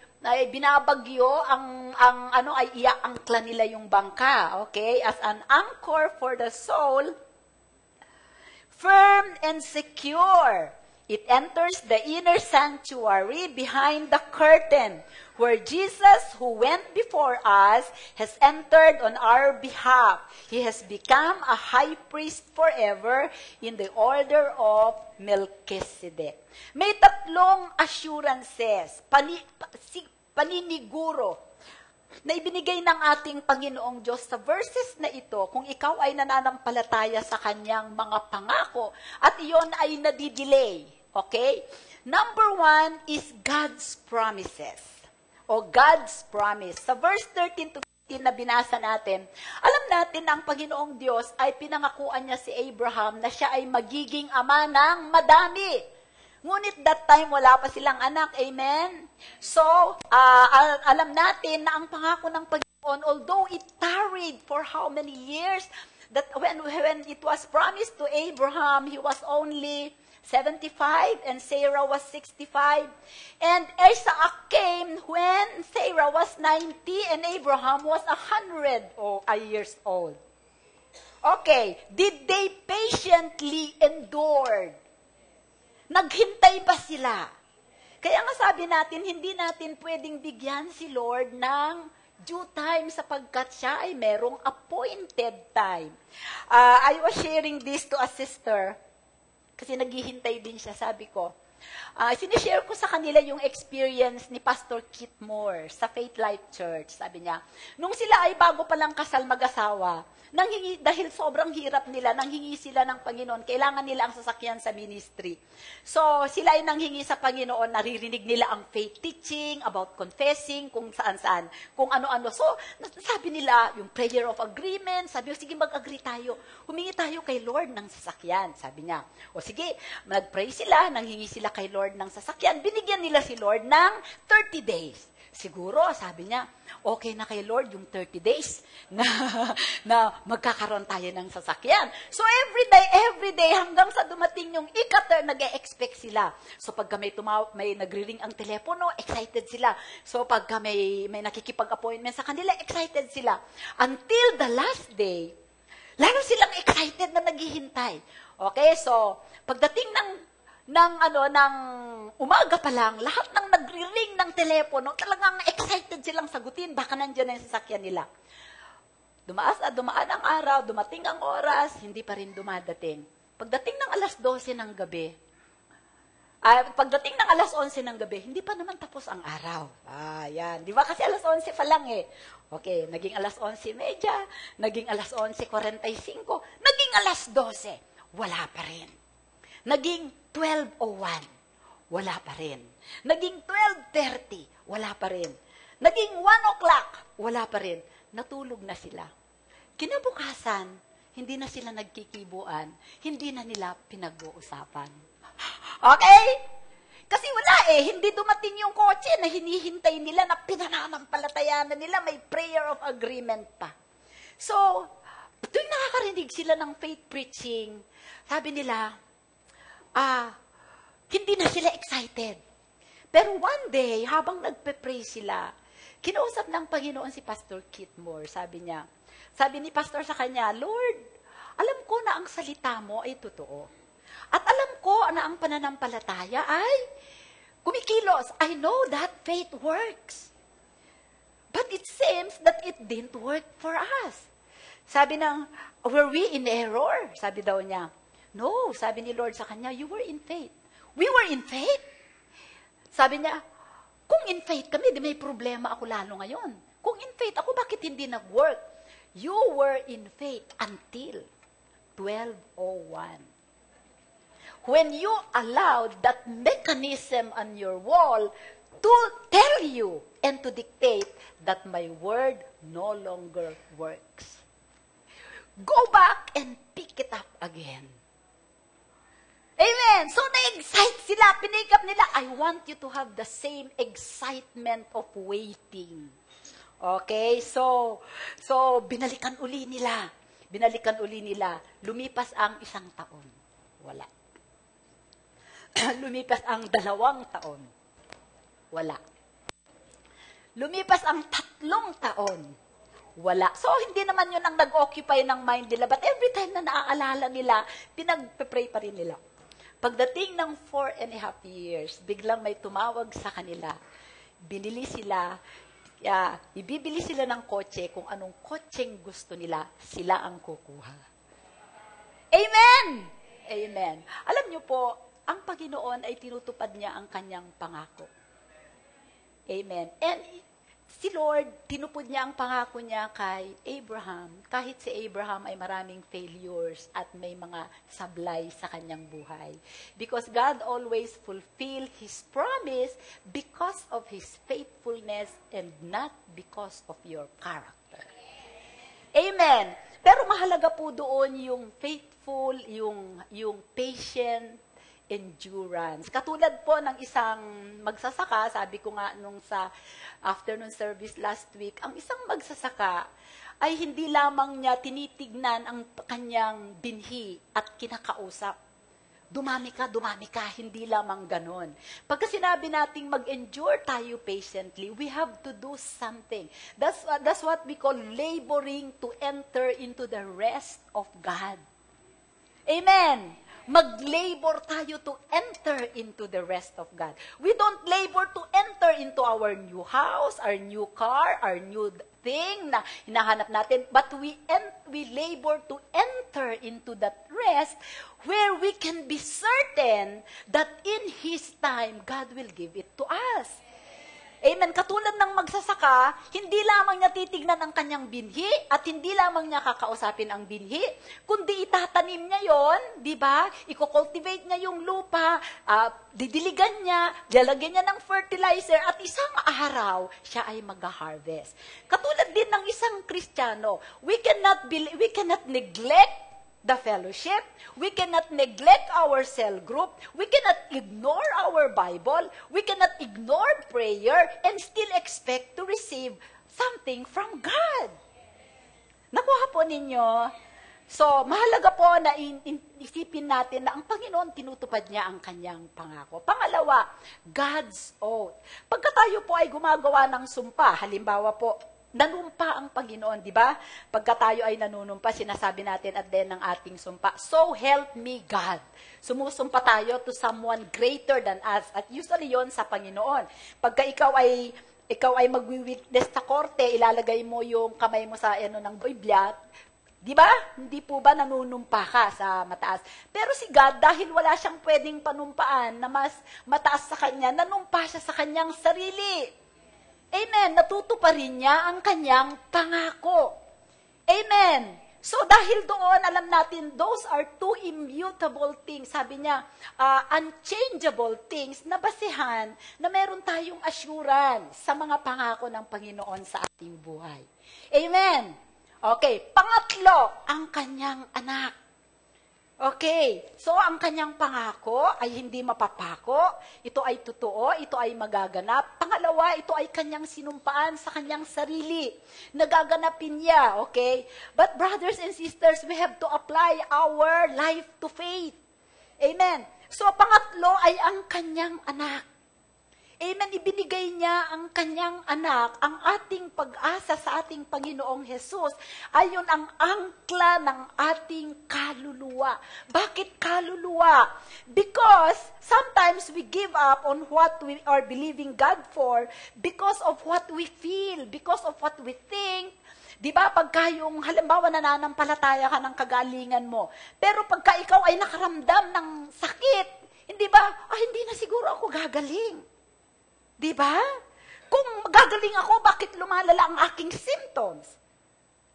binabagyo, ay iaangkla nila yung bangka. Okay? As an anchor for the soul, firm and secure. It enters the inner sanctuary behind the curtain, where Jesus, who went before us, has entered on our behalf. He has become a high priest forever in the order of Melchizedek. May tatlong assurances, paniniguro, na ibinigay ng ating Panginoong Diyos sa verses na ito kung ikaw ay nananampalataya sa Kanyang mga pangako at iyon ay nadidelay. Okay? Number 1 is God's promises. O God's promise. Sa verse 13 to 15 na binasa natin, alam natin na ang Panginoong Diyos ay pinangakuan niya si Abraham na siya ay magiging ama ng madami. Ngunit that time, wala pa silang anak. Amen? So, alam natin na ang pangako ng Panginoon, although it tarried for how many years, that when it was promised to Abraham, he was only 75 and Sarah was 65. And Isaac came when Sarah was 90 and Abraham was 100 years old. Okay, did they patiently endure? Naghintay ba sila? Kaya nga sabi natin, hindi natin pwedeng bigyan si Lord ng due time sapagkat siya ay merong appointed time. I was sharing this to a sister kasi naghihintay din siya. Sabi ko, Sinishare ko sa kanila yung experience ni Pastor Kit Moore sa Faith Life Church. Sabi niya, nung sila ay bago palang kasal mag-asawa, dahil sobrang hirap nila, nanghingi sila ng Panginoon, kailangan nila ang sasakyan sa ministry. So, sila ay nanghingi sa Panginoon, naririnig nila ang faith teaching, about confessing, kung saan-saan, kung ano-ano. So, sabi nila, yung prayer of agreement, sabi niya, sige, mag-agree tayo. Humingi tayo kay Lord ng sasakyan, sabi niya. O sige, nag-pray sila, nanghingi sila kay Lord ng sasakyan, binigyan nila si Lord ng 30 days. Siguro, sabi niya, okay na kay Lord yung 30 days na magkakaroon tayo ng sasakyan. So, every day, hanggang sa dumating yung ikater, nag-e-expect sila. So, pagka may nagri-ring ang telepono, excited sila. So, pagka may nakikipag-appointment sa kanila, excited sila. Until the last day, lalo silang excited na naghihintay. Okay, so, pagdating ng umaga pa lang, lahat ng nagri-ring ng telepono, talagang excited silang sagutin, baka nandiyan na yung sasakyan nila. Dumaan ang araw, dumating ang oras, hindi pa rin dumadating. Pagdating ng alas 12 ng gabi, pagdating ng alas 11 ng gabi, hindi pa naman tapos ang araw. Yan. Di ba? Kasi alas 11 pa lang eh. Okay, naging alas 11:30, naging alas 11:45, naging alas 12, wala pa rin. Naging 12:01, wala pa rin. Naging 12:30, wala pa rin. Naging 1 o'clock, wala pa rin. Natulog na sila. Kinabukasan, hindi na sila nagkikibuan, hindi na nila pinag-uusapan. Okay? Kasi wala hindi dumating yung kotse na hinihintay nila, na pinananampalatayanan nila, may prayer of agreement pa. So, tuwing nakakarinig sila ng faith preaching, sabi nila, hindi na sila excited. Pero one day, habang nagpe-pray sila, kinausap ng Panginoon si Pastor Kit Moore. Sabi ni Pastor sa kanya, Lord, alam ko na ang salita mo ay totoo. At alam ko na ang pananampalataya ay kumikilos. I know that faith works. But it seems that it didn't work for us. Sabi were we in error? Sabi daw niya. No, sabi ni Lord sa kanya, you were in faith. We were in faith. Sabi niya, kung in faith kami, di may problema ako lalo ngayon. Kung in faith ako, bakit hindi nag-work? You were in faith until 12:01. When you allowed that mechanism on your wall to tell you and to dictate that my word no longer works. Go back and pick it up again. Amen. So, na-excite sila, pinake up nila. I want you to have the same excitement of waiting. Okay? So binalikan uli nila. Lumipas ang 1 taon. Wala. Lumipas ang 2 taon. Wala. Lumipas ang 3 taon. Wala. So, hindi naman yun ang nag-occupy ng mind nila. But every time na naaalala nila, pinag-pray pa rin nila. Pagdating ng 4.5 years, biglang may tumawag sa kanila. Ibibili sila ng kotse, kung anong kotseng gusto nila, sila ang kukuha. Amen! Amen. Alam niyo po, ang Panginoon ay tinutupad niya ang kanyang pangako. Amen. And si Lord, tinupod niya ang pangako niya kay Abraham, kahit si Abraham ay maraming failures at may mga sablay sa kanyang buhay. Because God always fulfill His promise because of His faithfulness and not because of your character. Amen. Pero mahalaga po doon yung faithful, yung patient, endurance. Katulad po ng isang magsasaka, sabi ko nga nung sa afternoon service last week, ang isang magsasaka ay hindi lamang niya tinitignan ang kanyang binhi at kinakausap. Dumami ka, hindi lamang ganon. Pagka sinabi nating mag-endure tayo patiently, we have to do something. That's what we call laboring to enter into the rest of God. Amen. Mag-labor tayo to enter into the rest of God. We don't labor to enter into our new house, our new car, our new thing na hinahanap natin, but we labor to enter into that rest where we can be certain that in His time, God will give it to us. Amen. Katulad ng magsasaka, hindi lamang niya titignan ang kanyang binhi at hindi lamang niya kakausapin ang binhi, kundi itatanim niya yon, di ba? Iko-cultivate niya yung lupa, didiligan niya, lalagyan niya ng fertilizer at isang araw, siya ay mag-harvest. Katulad din ng isang Kristiyano, we cannot neglect the fellowship, we cannot neglect our cell group, we cannot ignore our Bible, we cannot ignore prayer, and still expect to receive something from God. Nakuha po ninyo? So, mahalaga po na isipin natin na ang Panginoon tinutupad niya ang kanyang pangako. Pangalawa, God's oath. Pagka tayo po ay gumagawa ng sumpa, halimbawa po, nanumpa ang Panginoon, di ba? Pagka tayo ay nanunumpa, sinasabi natin at then ng ating sumpa, so help me God. Sumusumpa tayo to someone greater than us. At usually yon sa Panginoon. Pagka ikaw ay magwi-witness sa korte, ilalagay mo yung kamay mo sa ng Biblia, di ba? Hindi po ba nanunumpa ka sa mataas? Pero si God, dahil wala siyang pwedeng panumpaan na mas mataas sa kanya, nanumpa siya sa kanyang sarili. Amen. Natutuparin niya ang kanyang pangako. Amen. So dahil doon, alam natin, those are two immutable things. Sabi niya, unchangeable things na basihan na meron tayong assurance sa mga pangako ng Panginoon sa ating buhay. Amen. Okay. Pangatlo, ang kanyang anak. Okay, so ang kanyang pangako ay hindi mapapako, ito ay totoo, ito ay magaganap. Pangalawa, ito ay kanyang sinumpaan sa kanyang sarili. Nagaganapin niya, okay? But brothers and sisters, we have to apply our life to faith. Amen. So pangatlo ay ang kanyang anak. Amen. Ibinigay niya ang kanyang anak, ang ating pag-asa sa ating Panginoong Jesus. Ayon ang angkla ng ating kaluluwa. Bakit kaluluwa? Because sometimes we give up on what we are believing God for because of what we feel, because of what we think. Di ba, pagka yung, halimbawa, nananampalataya ka ng kagalingan mo, pero pagka ikaw ay nakaramdam ng sakit, hindi ba, hindi na siguro ako gagaling. Di ba? Kung gagaling ako, bakit lumalala ang aking symptoms?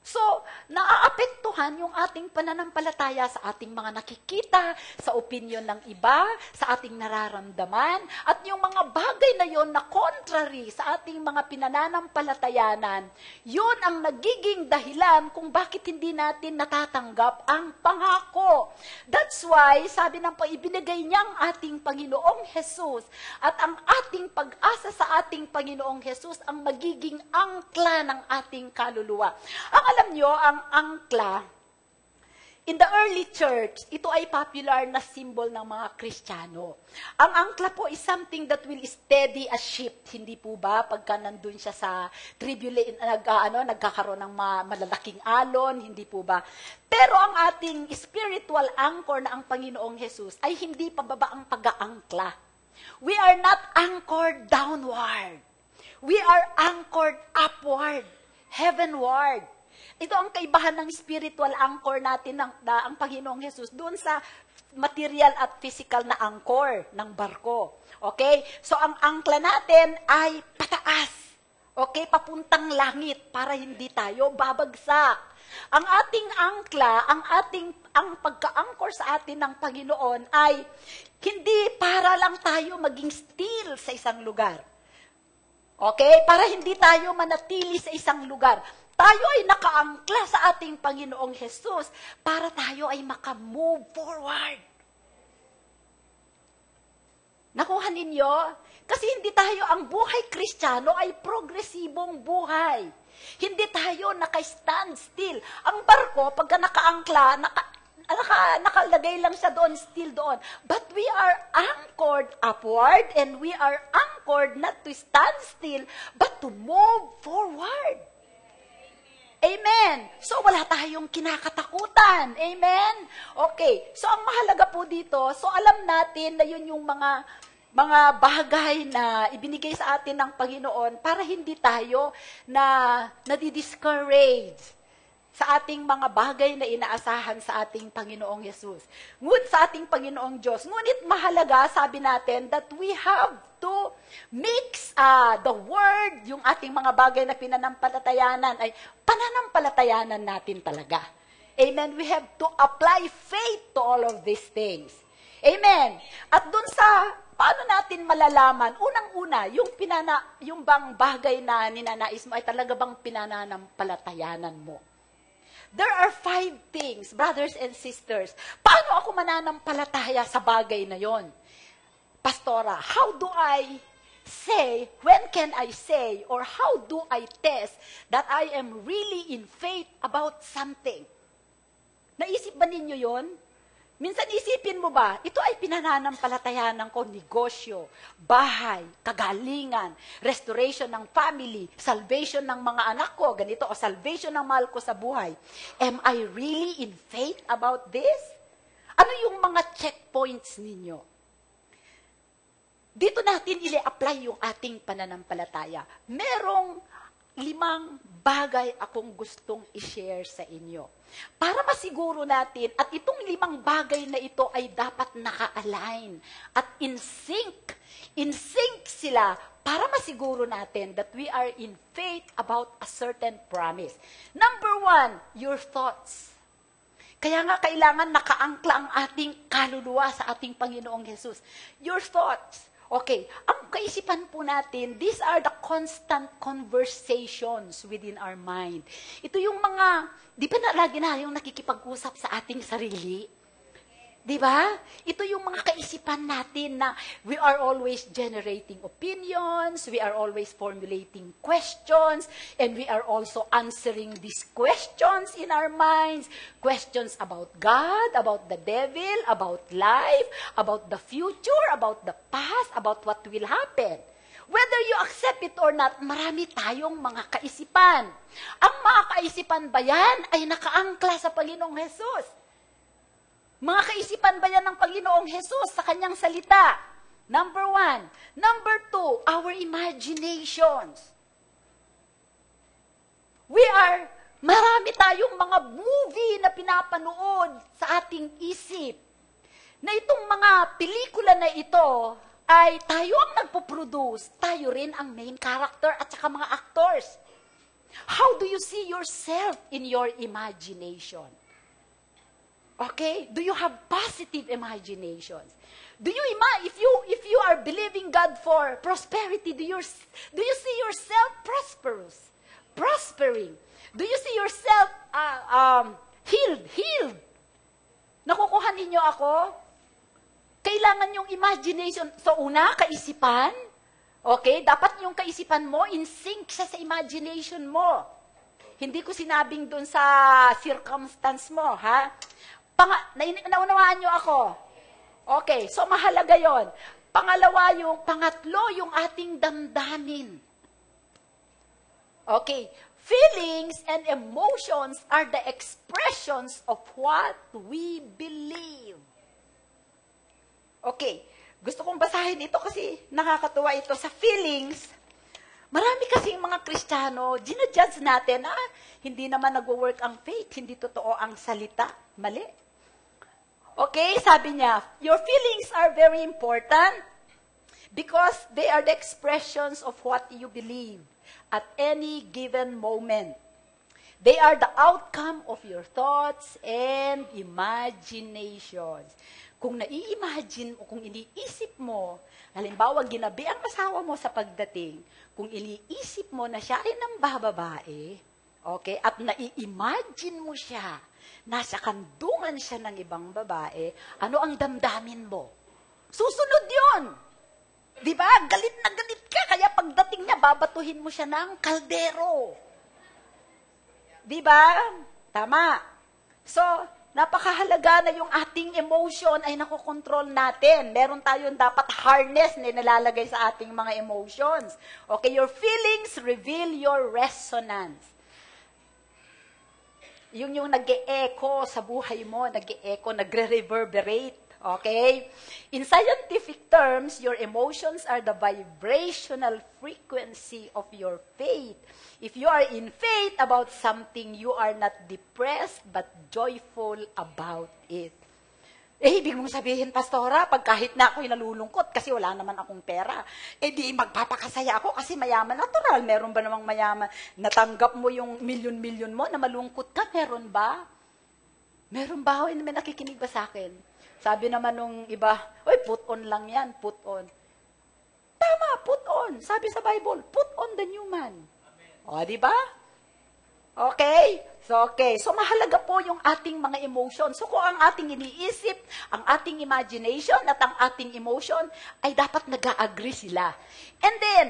So, naaapektuhan yung ating pananampalataya sa ating mga nakikita, sa opinion ng iba, sa ating nararamdaman, at yung mga bagay na yon na contrary sa ating mga pinananampalatayanan, yun ang nagiging dahilan kung bakit hindi natin natatanggap ang pangako. That's why, sabi ng ibinigay niyang ating Panginoong Jesus, at ang ating pag-asa sa ating Panginoong Jesus ang magiging angkla ng ating kaluluwa. Ang alam nyo, ang angkla, in the early church, ito ay popular na symbol ng mga Kristiyano. Ang angkla po is something that will steady a ship. Hindi po ba? Pagka nandun siya sa nagkakaroon ng malalaking alon, hindi po ba? Pero ang ating spiritual anchor na ang Panginoong Jesus ay hindi pababa ang pag-aangkla. We are not anchored downward. We are anchored upward, heavenward. Ito ang kaibahan ng spiritual anchor natin ang Panginoong Jesus doon sa material at physical na anchor ng barko. Okay? So, ang angkla natin ay pataas. Okay? Papuntang langit para hindi tayo babagsak. Ang ating angkla, ang pagka-anchor sa atin ng Panginoon ay hindi para lang tayo maging still sa isang lugar. Okay? Para hindi tayo manatili sa isang lugar. Tayo ay nakaangkla sa ating Panginoong Jesus para tayo ay makamove forward. Nakuha ninyo? Kasi hindi tayo, ang buhay Kristiyano ay progresibong buhay. Hindi tayo naka-stand still. Ang barko, pagka nakaangkla, nakalagay lang siya doon, still doon. But we are anchored upward and we are anchored not to stand still, but to move forward. Amen. So, wala tayong kinakatakutan. Amen? Okay. So, ang mahalaga po dito, so alam natin na yun yung mga mga bagay na ibinigay sa atin ng Panginoon para hindi tayo na nadi-discourage sa ating mga bagay na inaasahan sa ating Panginoong Yesus. Ngunit sa ating Panginoong Diyos. Ngunit mahalaga, sabi natin, that we have to mix the word, yung ating mga bagay na pinanampalatayanan, ay pananampalatayanan natin talaga. Amen? We have to apply faith to all of these things. Amen? At dun sa, paano natin malalaman? Unang-una, yung bang bagay na ninanais mo ay talaga bang pinanampalatayanan mo? There are 5 things, brothers and sisters. Paano ako mananampalataya sa bagay na yon? Pastora, how do I say, when can I say, or how do I test that I am really in faith about something? Naisip ba ninyo yon? Minsan isipin mo ba, ito ay pinananampalatayanan ko, negosyo, bahay, kagalingan, restoration ng family, salvation ng mga anak ko, ganito, o salvation ng mahal ko sa buhay. Am I really in faith about this? Ano yung mga checkpoints ninyo? Dito natin i-apply yung ating pananampalataya. Merong 5 bagay akong gustong i-share sa inyo. Para masiguro natin, at itong 5 bagay na ito ay dapat naka-align at in sync. In sync sila para masiguro natin that we are in faith about a certain promise. Number 1, your thoughts. Kaya nga kailangan nakaangkla ang ating kaluluwa sa ating Panginoong Jesus. Your thoughts. Okay, ang kaisipan po natin, these are the constant conversations within our mind. Ito yung mga, di ba lagi na yung nakikipag-usap sa ating sarili? Di ba? Ito yung mga kaisipan natin na we are always generating opinions, we are always formulating questions, and we are also answering these questions in our minds. Questions about God, about the devil, about life, about the future, about the past, about what will happen. Whether you accept it or not, marami tayong mga kaisipan. Ang mga kaisipan ba yan ay nakaangkla sa Panginoong Jesus? Mga kaisipan ba yan ng Panginoong Jesus sa kanyang salita? Number 1. Number 2, our imaginations. Marami tayong mga movie na pinapanood sa ating isip. Na itong mga pelikula na ito ay tayo ang nagpo-produce, tayo rin ang main character at saka mga actors. How do you see yourself in your imagination? Okay? Do you have positive imaginations? Do you if you are believing God for prosperity, do you see yourself prospering? Do you see yourself healed? Nakukuha ninyo ako? Kailangan yung imagination. So una, kaisipan. Okay? Dapat yung kaisipan mo in sync siya sa imagination mo. Hindi ko sinabing dun sa circumstance mo, ha? Naunawaan nyo ako. Okay, so mahalaga yon. Pangatlo, yung ating damdamin. Okay, feelings and emotions are the expressions of what we believe. Okay, gusto kong basahin ito kasi nakakatuwa ito sa feelings. Marami kasing mga Kristiyano, ginajudge natin, hindi naman nagwo-work ang faith, hindi totoo ang salita. Mali. Okay, sabi niya, your feelings are very important because they are the expressions of what you believe at any given moment. They are the outcome of your thoughts and imaginations. Kung nai-imagine o kung iniisip mo, halimbawa ginabi ang asawa mo sa pagdating, kung iniisip mo na siya ay nambababae, okay, at nai-imagine mo siya, nasa kandungan siya ng ibang babae, ano ang damdamin mo? Susunod yun! Di ba? Galit na galit ka, kaya pagdating niya, babatuhin mo siya ng kaldero. Di ba? Tama. So, napakahalaga na yung ating emotion ay nakokontrol natin. Meron tayong dapat harness na nilalagay sa ating mga emotions. Okay, your feelings reveal your resonance. Yung nag-e-echo sa buhay mo, nag-e-echo, nagre-reverberate. Okay? In scientific terms, your emotions are the vibrational frequency of your faith. If you are in faith about something, you are not depressed but joyful about it. Ibig mong sabihin, Pastora, pag kahit na ako'y nalulungkot kasi wala naman akong pera, di magpapakasaya ako kasi mayaman. Natural, meron ba namang mayaman? Natanggap mo yung milyon-milyon mo na malungkot ka, meron ba? Meron ba? May nakikinig ba sa akin? Sabi naman nung iba, put on lang yan, put on. Tama, put on. Sabi sa Bible, put on the new man. O, di ba? Okay? So, mahalaga po yung ating mga emotion. So, kung ang ating iniisip, ang ating imagination, at ang ating emotion, ay dapat nag-agree sila. And then,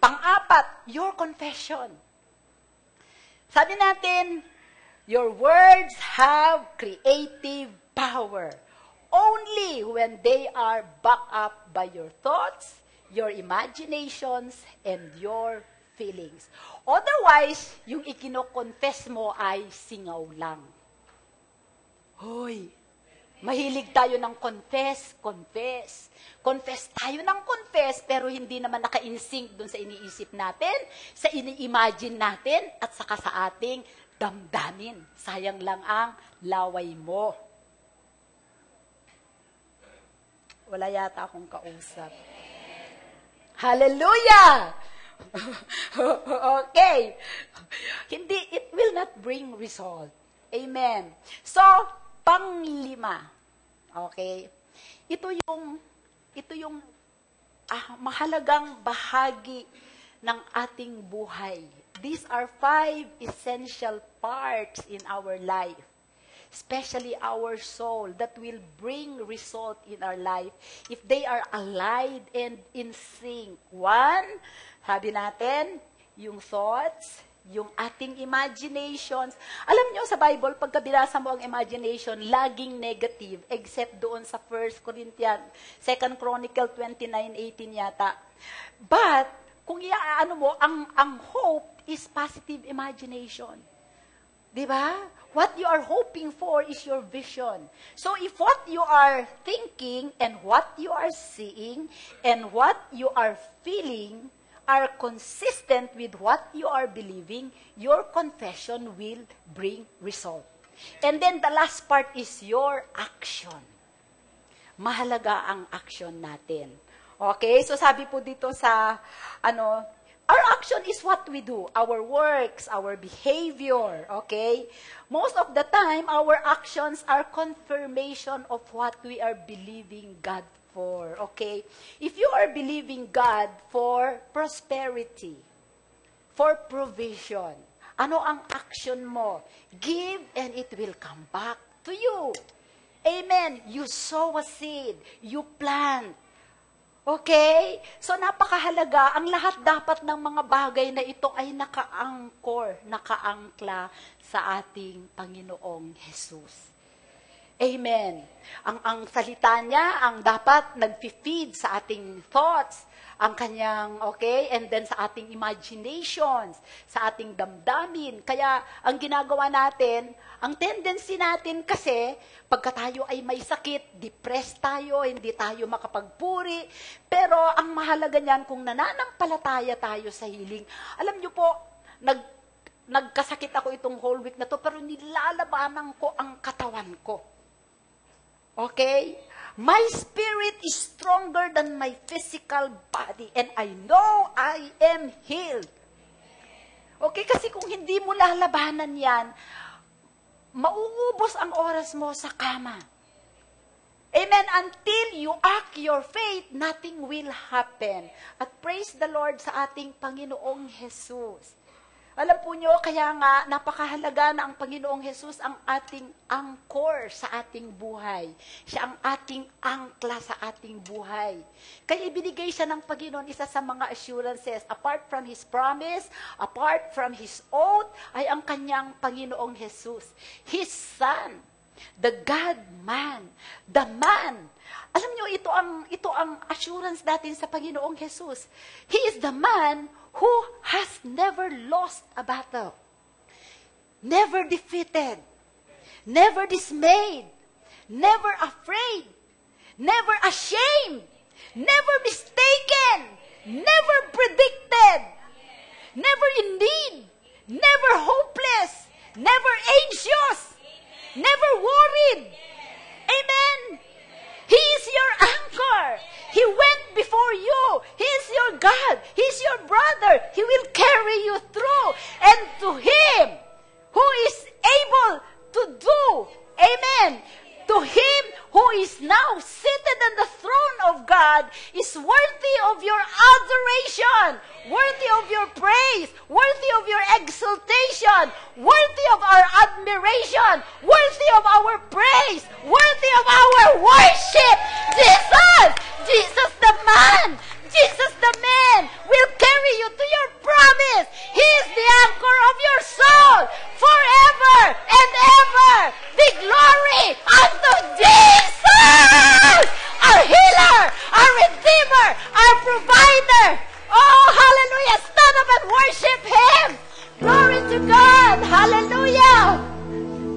pang-apat, your confession. Sabi natin, your words have creative power. Only when they are backed up by your thoughts, your imaginations, and your feelings. Otherwise, yung ikino-confess mo ay singaw lang. Hoy, mahilig tayo ng confess. Confess tayo ng confess, pero hindi naman naka-insync dun sa iniisip natin, sa ini-imagine natin, at saka sa ating damdamin. Sayang lang ang laway mo. Wala yata akong kausap. Hallelujah! Okay. It will not bring result. Amen. So, pang-5. Okay? Ito yung mahalagang bahagi ng ating buhay. These are 5 essential parts in our life, especially our soul, that will bring result in our life if they are aligned and in sync. 1, sabi natin, yung thoughts, yung ating imaginations. Alam nyo, sa Bible, pagka binasa mo ang imagination, laging negative, except doon sa 1 Corinthians, 2 Chronicle 29:18 yata. But, kung iaano mo, ang hope is positive imagination. Diba? What you are hoping for is your vision. So if what you are thinking and what you are seeing and what you are feeling are consistent with what you are believing, your confession will bring result. And then the last part is your action. Mahalaga ang action natin. Okay? So sabi po dito sa our action is what we do, our works, our behavior, okay? Most of the time, our actions are confirmation of what we are believing God for, okay? If you are believing God for prosperity, for provision, ano ang action mo? Give and it will come back to you. Amen. You sow a seed, you plant. Okay? So, napakahalaga. Ang lahat dapat ng mga bagay na ito ay nakaangkla sa ating Panginoong Jesus. Amen. Ang salita niya, ang dapat nag-feed sa ating thoughts, ang kanyang, okay, and then sa ating imaginations, sa ating damdamin. Kaya, ang ginagawa natin, ang tendency natin kasi, pagka tayo ay may sakit, depressed tayo, hindi tayo makapagpuri, pero ang mahalaga niyan, kung nananampalataya tayo sa healing, alam niyo po, nagkasakit ako itong whole week na to, pero nilalabanan ko ang katawan ko. Okay? My spirit is stronger than my physical body, and I know I am healed. Okay? Kasi kung hindi mo lalabanan yan, mauubos ang oras mo sa kama. Amen. Until you act your faith, nothing will happen. At praise the Lord sa ating Panginoong Jesus. Alam po nyo, kaya nga, napakahalaga na ang Panginoong Jesus ang ating anchor sa ating buhay. Siya ang ating angkla sa ating buhay. Kaya ibinigay siya ng Panginoon isa sa mga assurances. Apart from His promise, apart from His oath, ay ang kanyang Panginoong Jesus. His Son, the God-man, the man. Alam nyo, ito ang assurance natin sa Panginoong Jesus. He is the man who has never lost a battle, never defeated, never dismayed, never afraid. never ashamed, never mistaken, never predicted, never in need, never hopeless, never anxious, never worried. Amen. He is your anchor. He went before you. He is your God. He is your brother. He will carry you through. And to Him who is able to do, amen, to Him who is now seated on the throne of God is worthy of your adoration, worthy of your praise, worthy of your exaltation, worthy of our admiration, worthy of our praise, worthy of our worship. Jesus! Jesus the man! Jesus the man will carry you to your promise. He is the anchor of your soul forever and ever. The glory unto Jesus! Our healer, our redeemer, our provider. Oh, hallelujah. Stand up and worship Him. Glory to God. Hallelujah.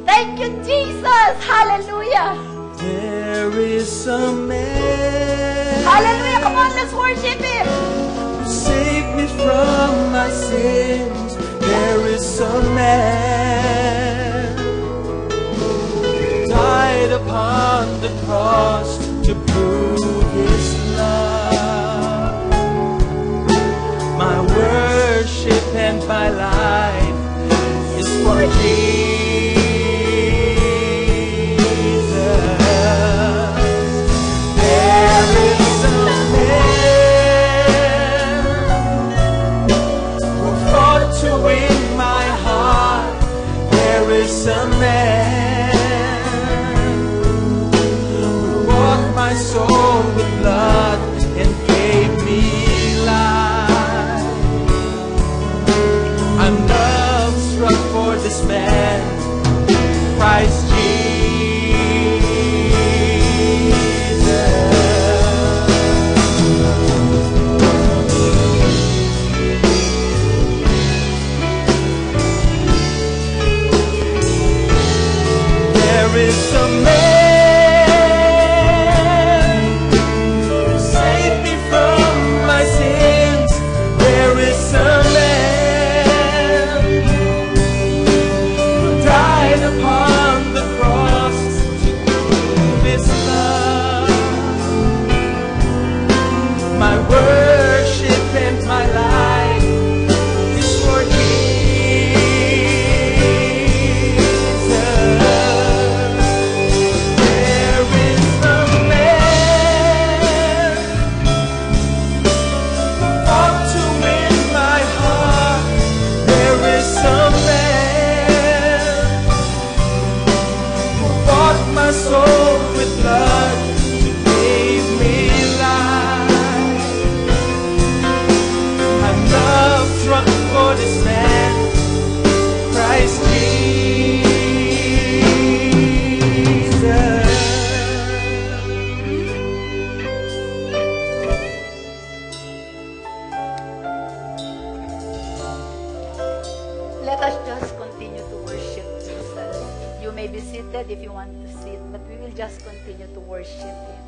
Thank you, Jesus. Hallelujah. There is a man. Hallelujah. Come on, let's worship Him. Who saved me from my sins. There is a man who died upon the cross to prove His love. My worship and my life is for Jesus. There is a man who fought to win my heart. There is a man who bought my soul with blood and gave me life. I'm love struck for this man, Christ There is a man who saved me from my sins. There is a man who died upon the cross to prove His love. My worship and my life is for soul with blood to give me life. I'm love struck for this man, Christ Jesus. Let us just continue to worship Jesus. You may be seated if you want to sit, but we will just continue to worship Him.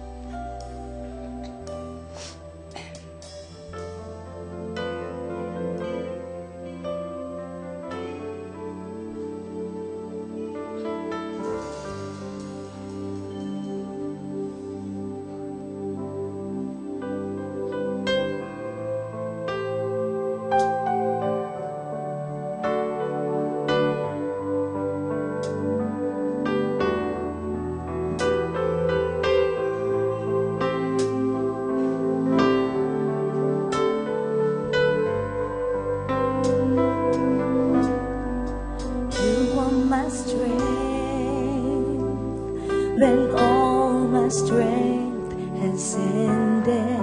When all my strength has ended,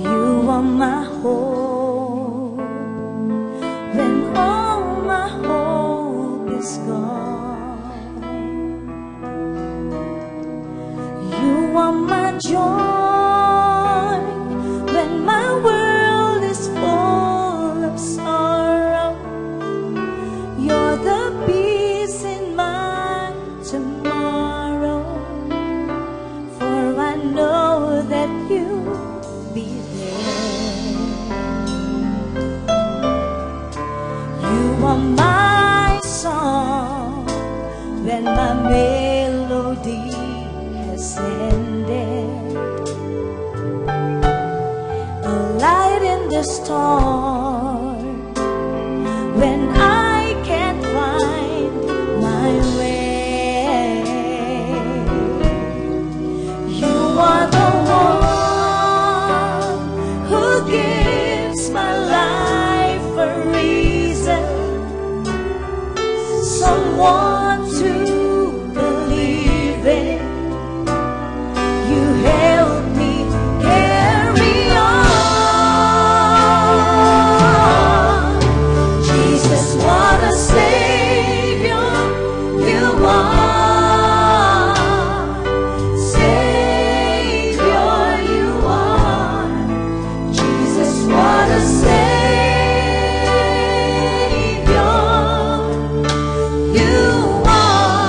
You are my hope. When all my hope is gone, You are my joy. When my world is full of sorrow, You're the peace in my tomorrow. when my melody has ended, a light in the storm, when I can't find my way. You are the one who gives my life a reason, someone to believe in. You help me carry on. Jesus, what a Savior you are. Savior you are. Jesus, what a Savior you are.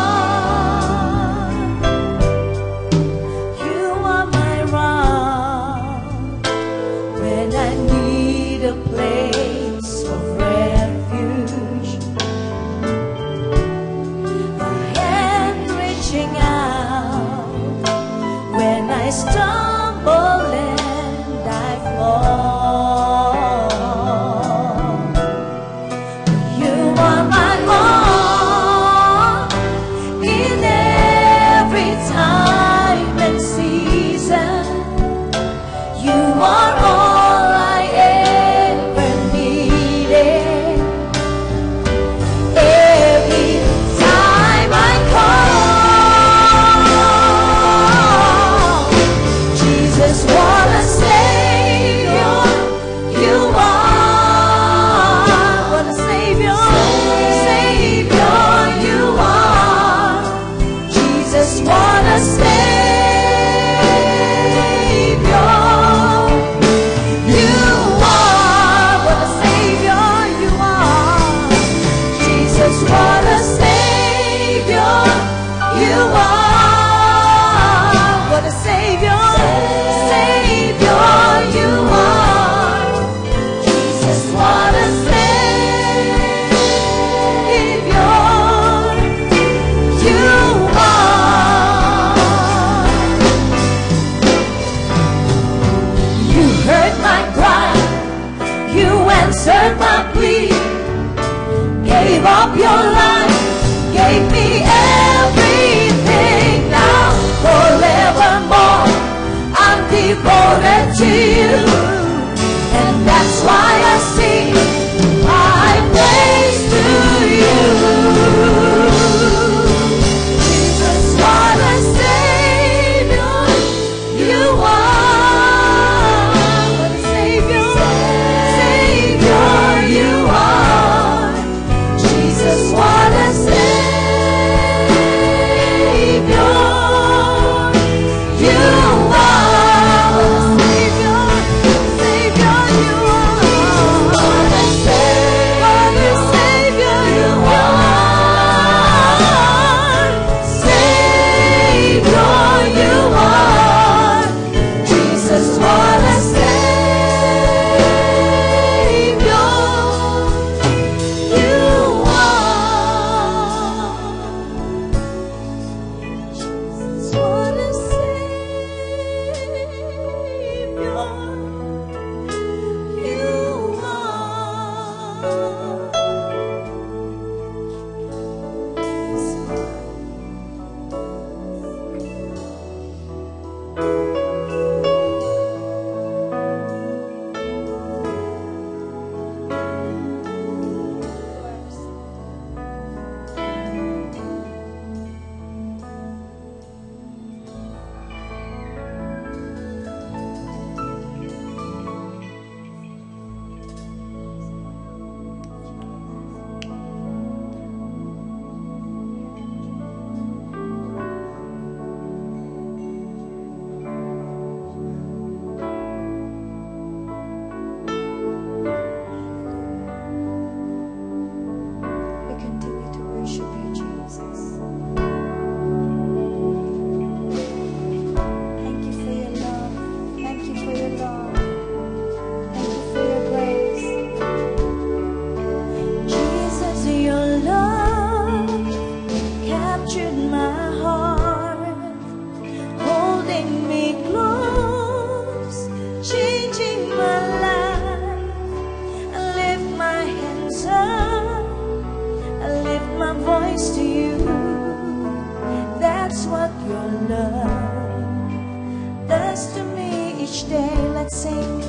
Sing,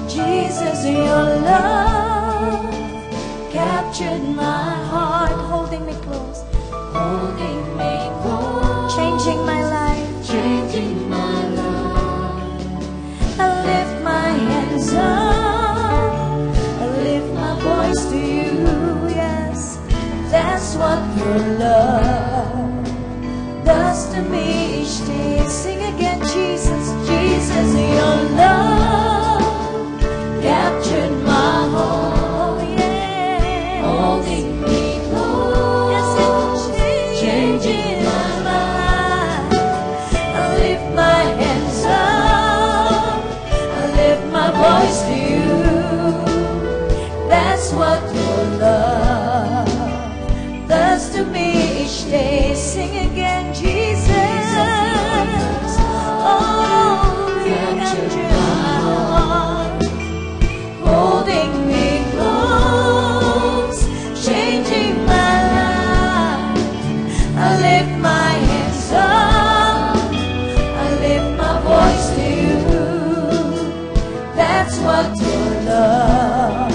Jesus, your love captured my heart, holding me close, holding me close, changing my life. changing my life. I lift my hands up, I lift my voice to you, yes, that's what your love does to me each day. Sing again, Jesus, Jesus, your love captured my heart. Oh, yeah. Holding me close, Yes, it's changing my life. I lift my hands up, I lift my voice to you. That's what your love does to me each day. Sing again, Jesus. Oh, you captured my heart, holding me close, changing my life. I lift my hands up, I lift my voice to you. That's what your love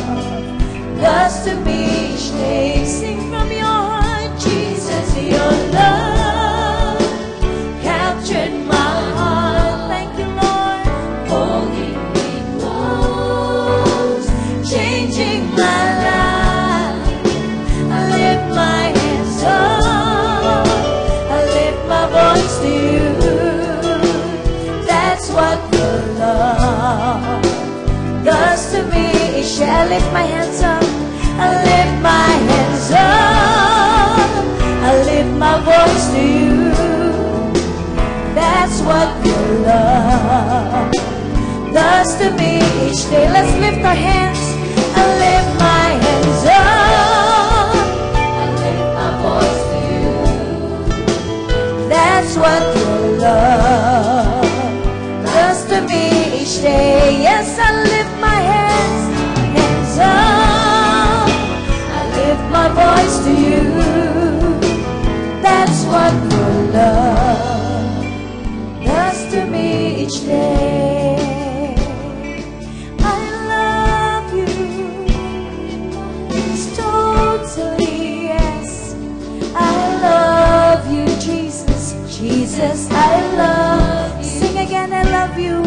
does to me each day. Sing from your heart, Jesus, your love captured my heart. Thank you, Lord. holding me close, Changing my life. I lift my hands up, I lift my voice to you. That's what your love does to me each day. I lift my hands up, I lift my hands up, I lift my voice to you. That's what your love does to me each day. Let's lift our hands. I lift my hands up, I lift my voice to you. that's what your love does to me each day. Yes, I lift my hands up, I lift my voice to you. That's what your love does to me each day. I love you, it's totally, yes. I love you, Jesus, Jesus, I love you. Sing again, I love you.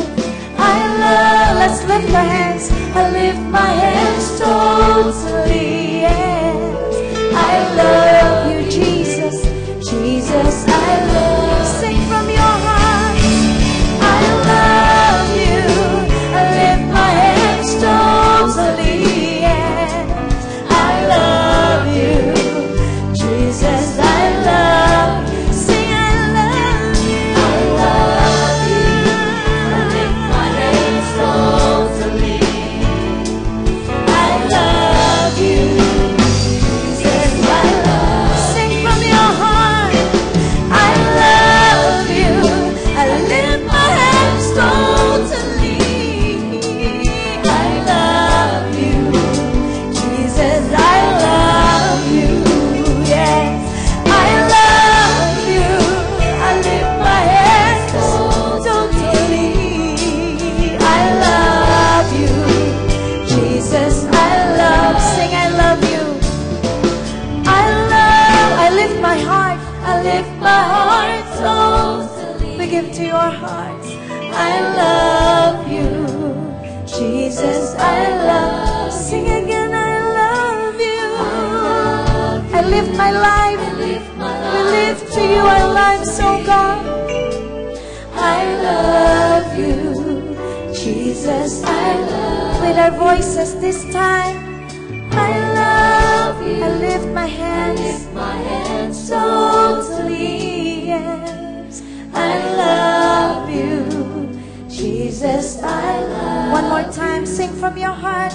I love, let's lift our hands. I lift my hands totally, yes. I love you, Jesus, Jesus, I love. Sing from your heart. I love you. I lift my hands totally, yes. I love you, Jesus, I love. Sing, I love you. I love you. I lift my hands totally. I love you, Jesus, I love. Sing from your heart. I love you. I lift my hands totally. I love you, Jesus, I love you. Yes, I love you. I lift my hands totally. I love you, Jesus, I love. Sing, I love you. I lift my heart. I lift my heart totally. We give to your hearts. I love you, Jesus, I love. Sing again, I love you. I lift my life. We lift to you our lives, oh God. I love you, Jesus, I love. With our voices this time, I love you. I lift my hands, totally, yes. I love you, Jesus, I love. One more time, sing from your heart.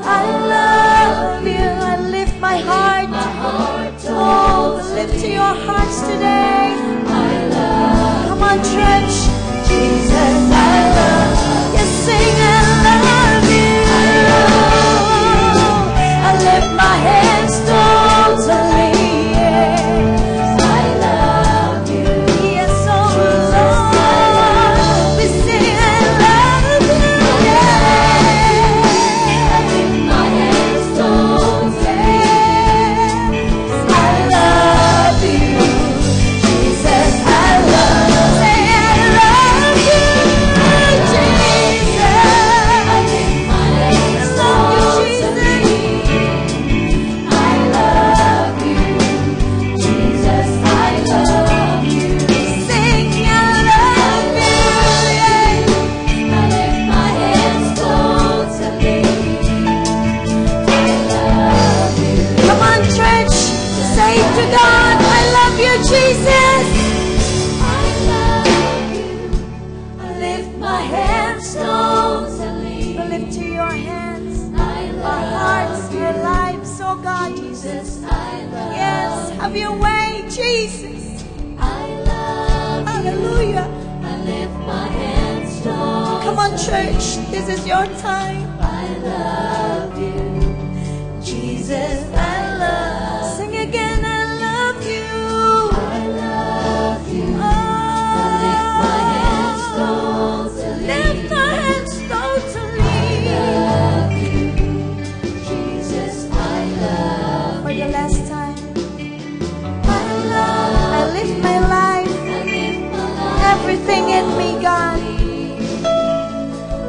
I love you. I lift my heart. Oh, lift to your hearts today. I love. Come on, church. Jesus, I love. Yes, sing, I love you. I lift my hands totally. Yes, I love you. Yes, oh Lord, we sing, I love you. Jesus. I love you. I lift my hands totally. Lift to your hands I our love hearts, our lives, oh God. Jesus. I love Yes, have your way, Jesus. I love Hallelujah. I lift my hands totally. Come on, church. This is your time. I love you. Jesus, I love. Sing again, I love you. I love you. Oh, I lift my hands totally. lift my hands totally. Love you. Jesus, I love For the last time, I lift my life, I lift my life. everything in me, God.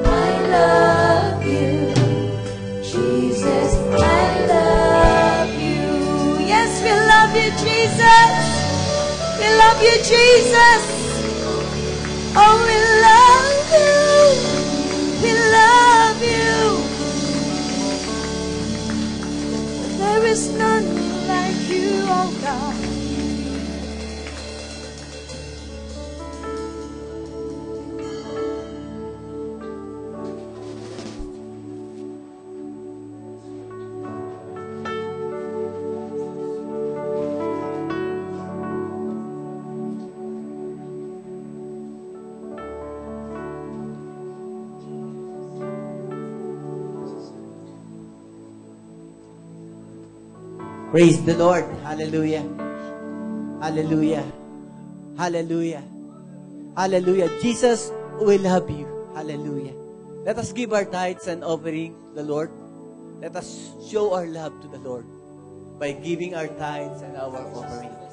I love you. Jesus, I love you. Yes, we love you, Jesus. We love you, Jesus. Oh, we love you. We love you. There is none like you, oh God. Praise the Lord. Hallelujah. Hallelujah. Hallelujah. Hallelujah. Jesus will love you. Hallelujah. Let us give our tithes and offering to the Lord. Let us show our love to the Lord by giving our tithes and our offering.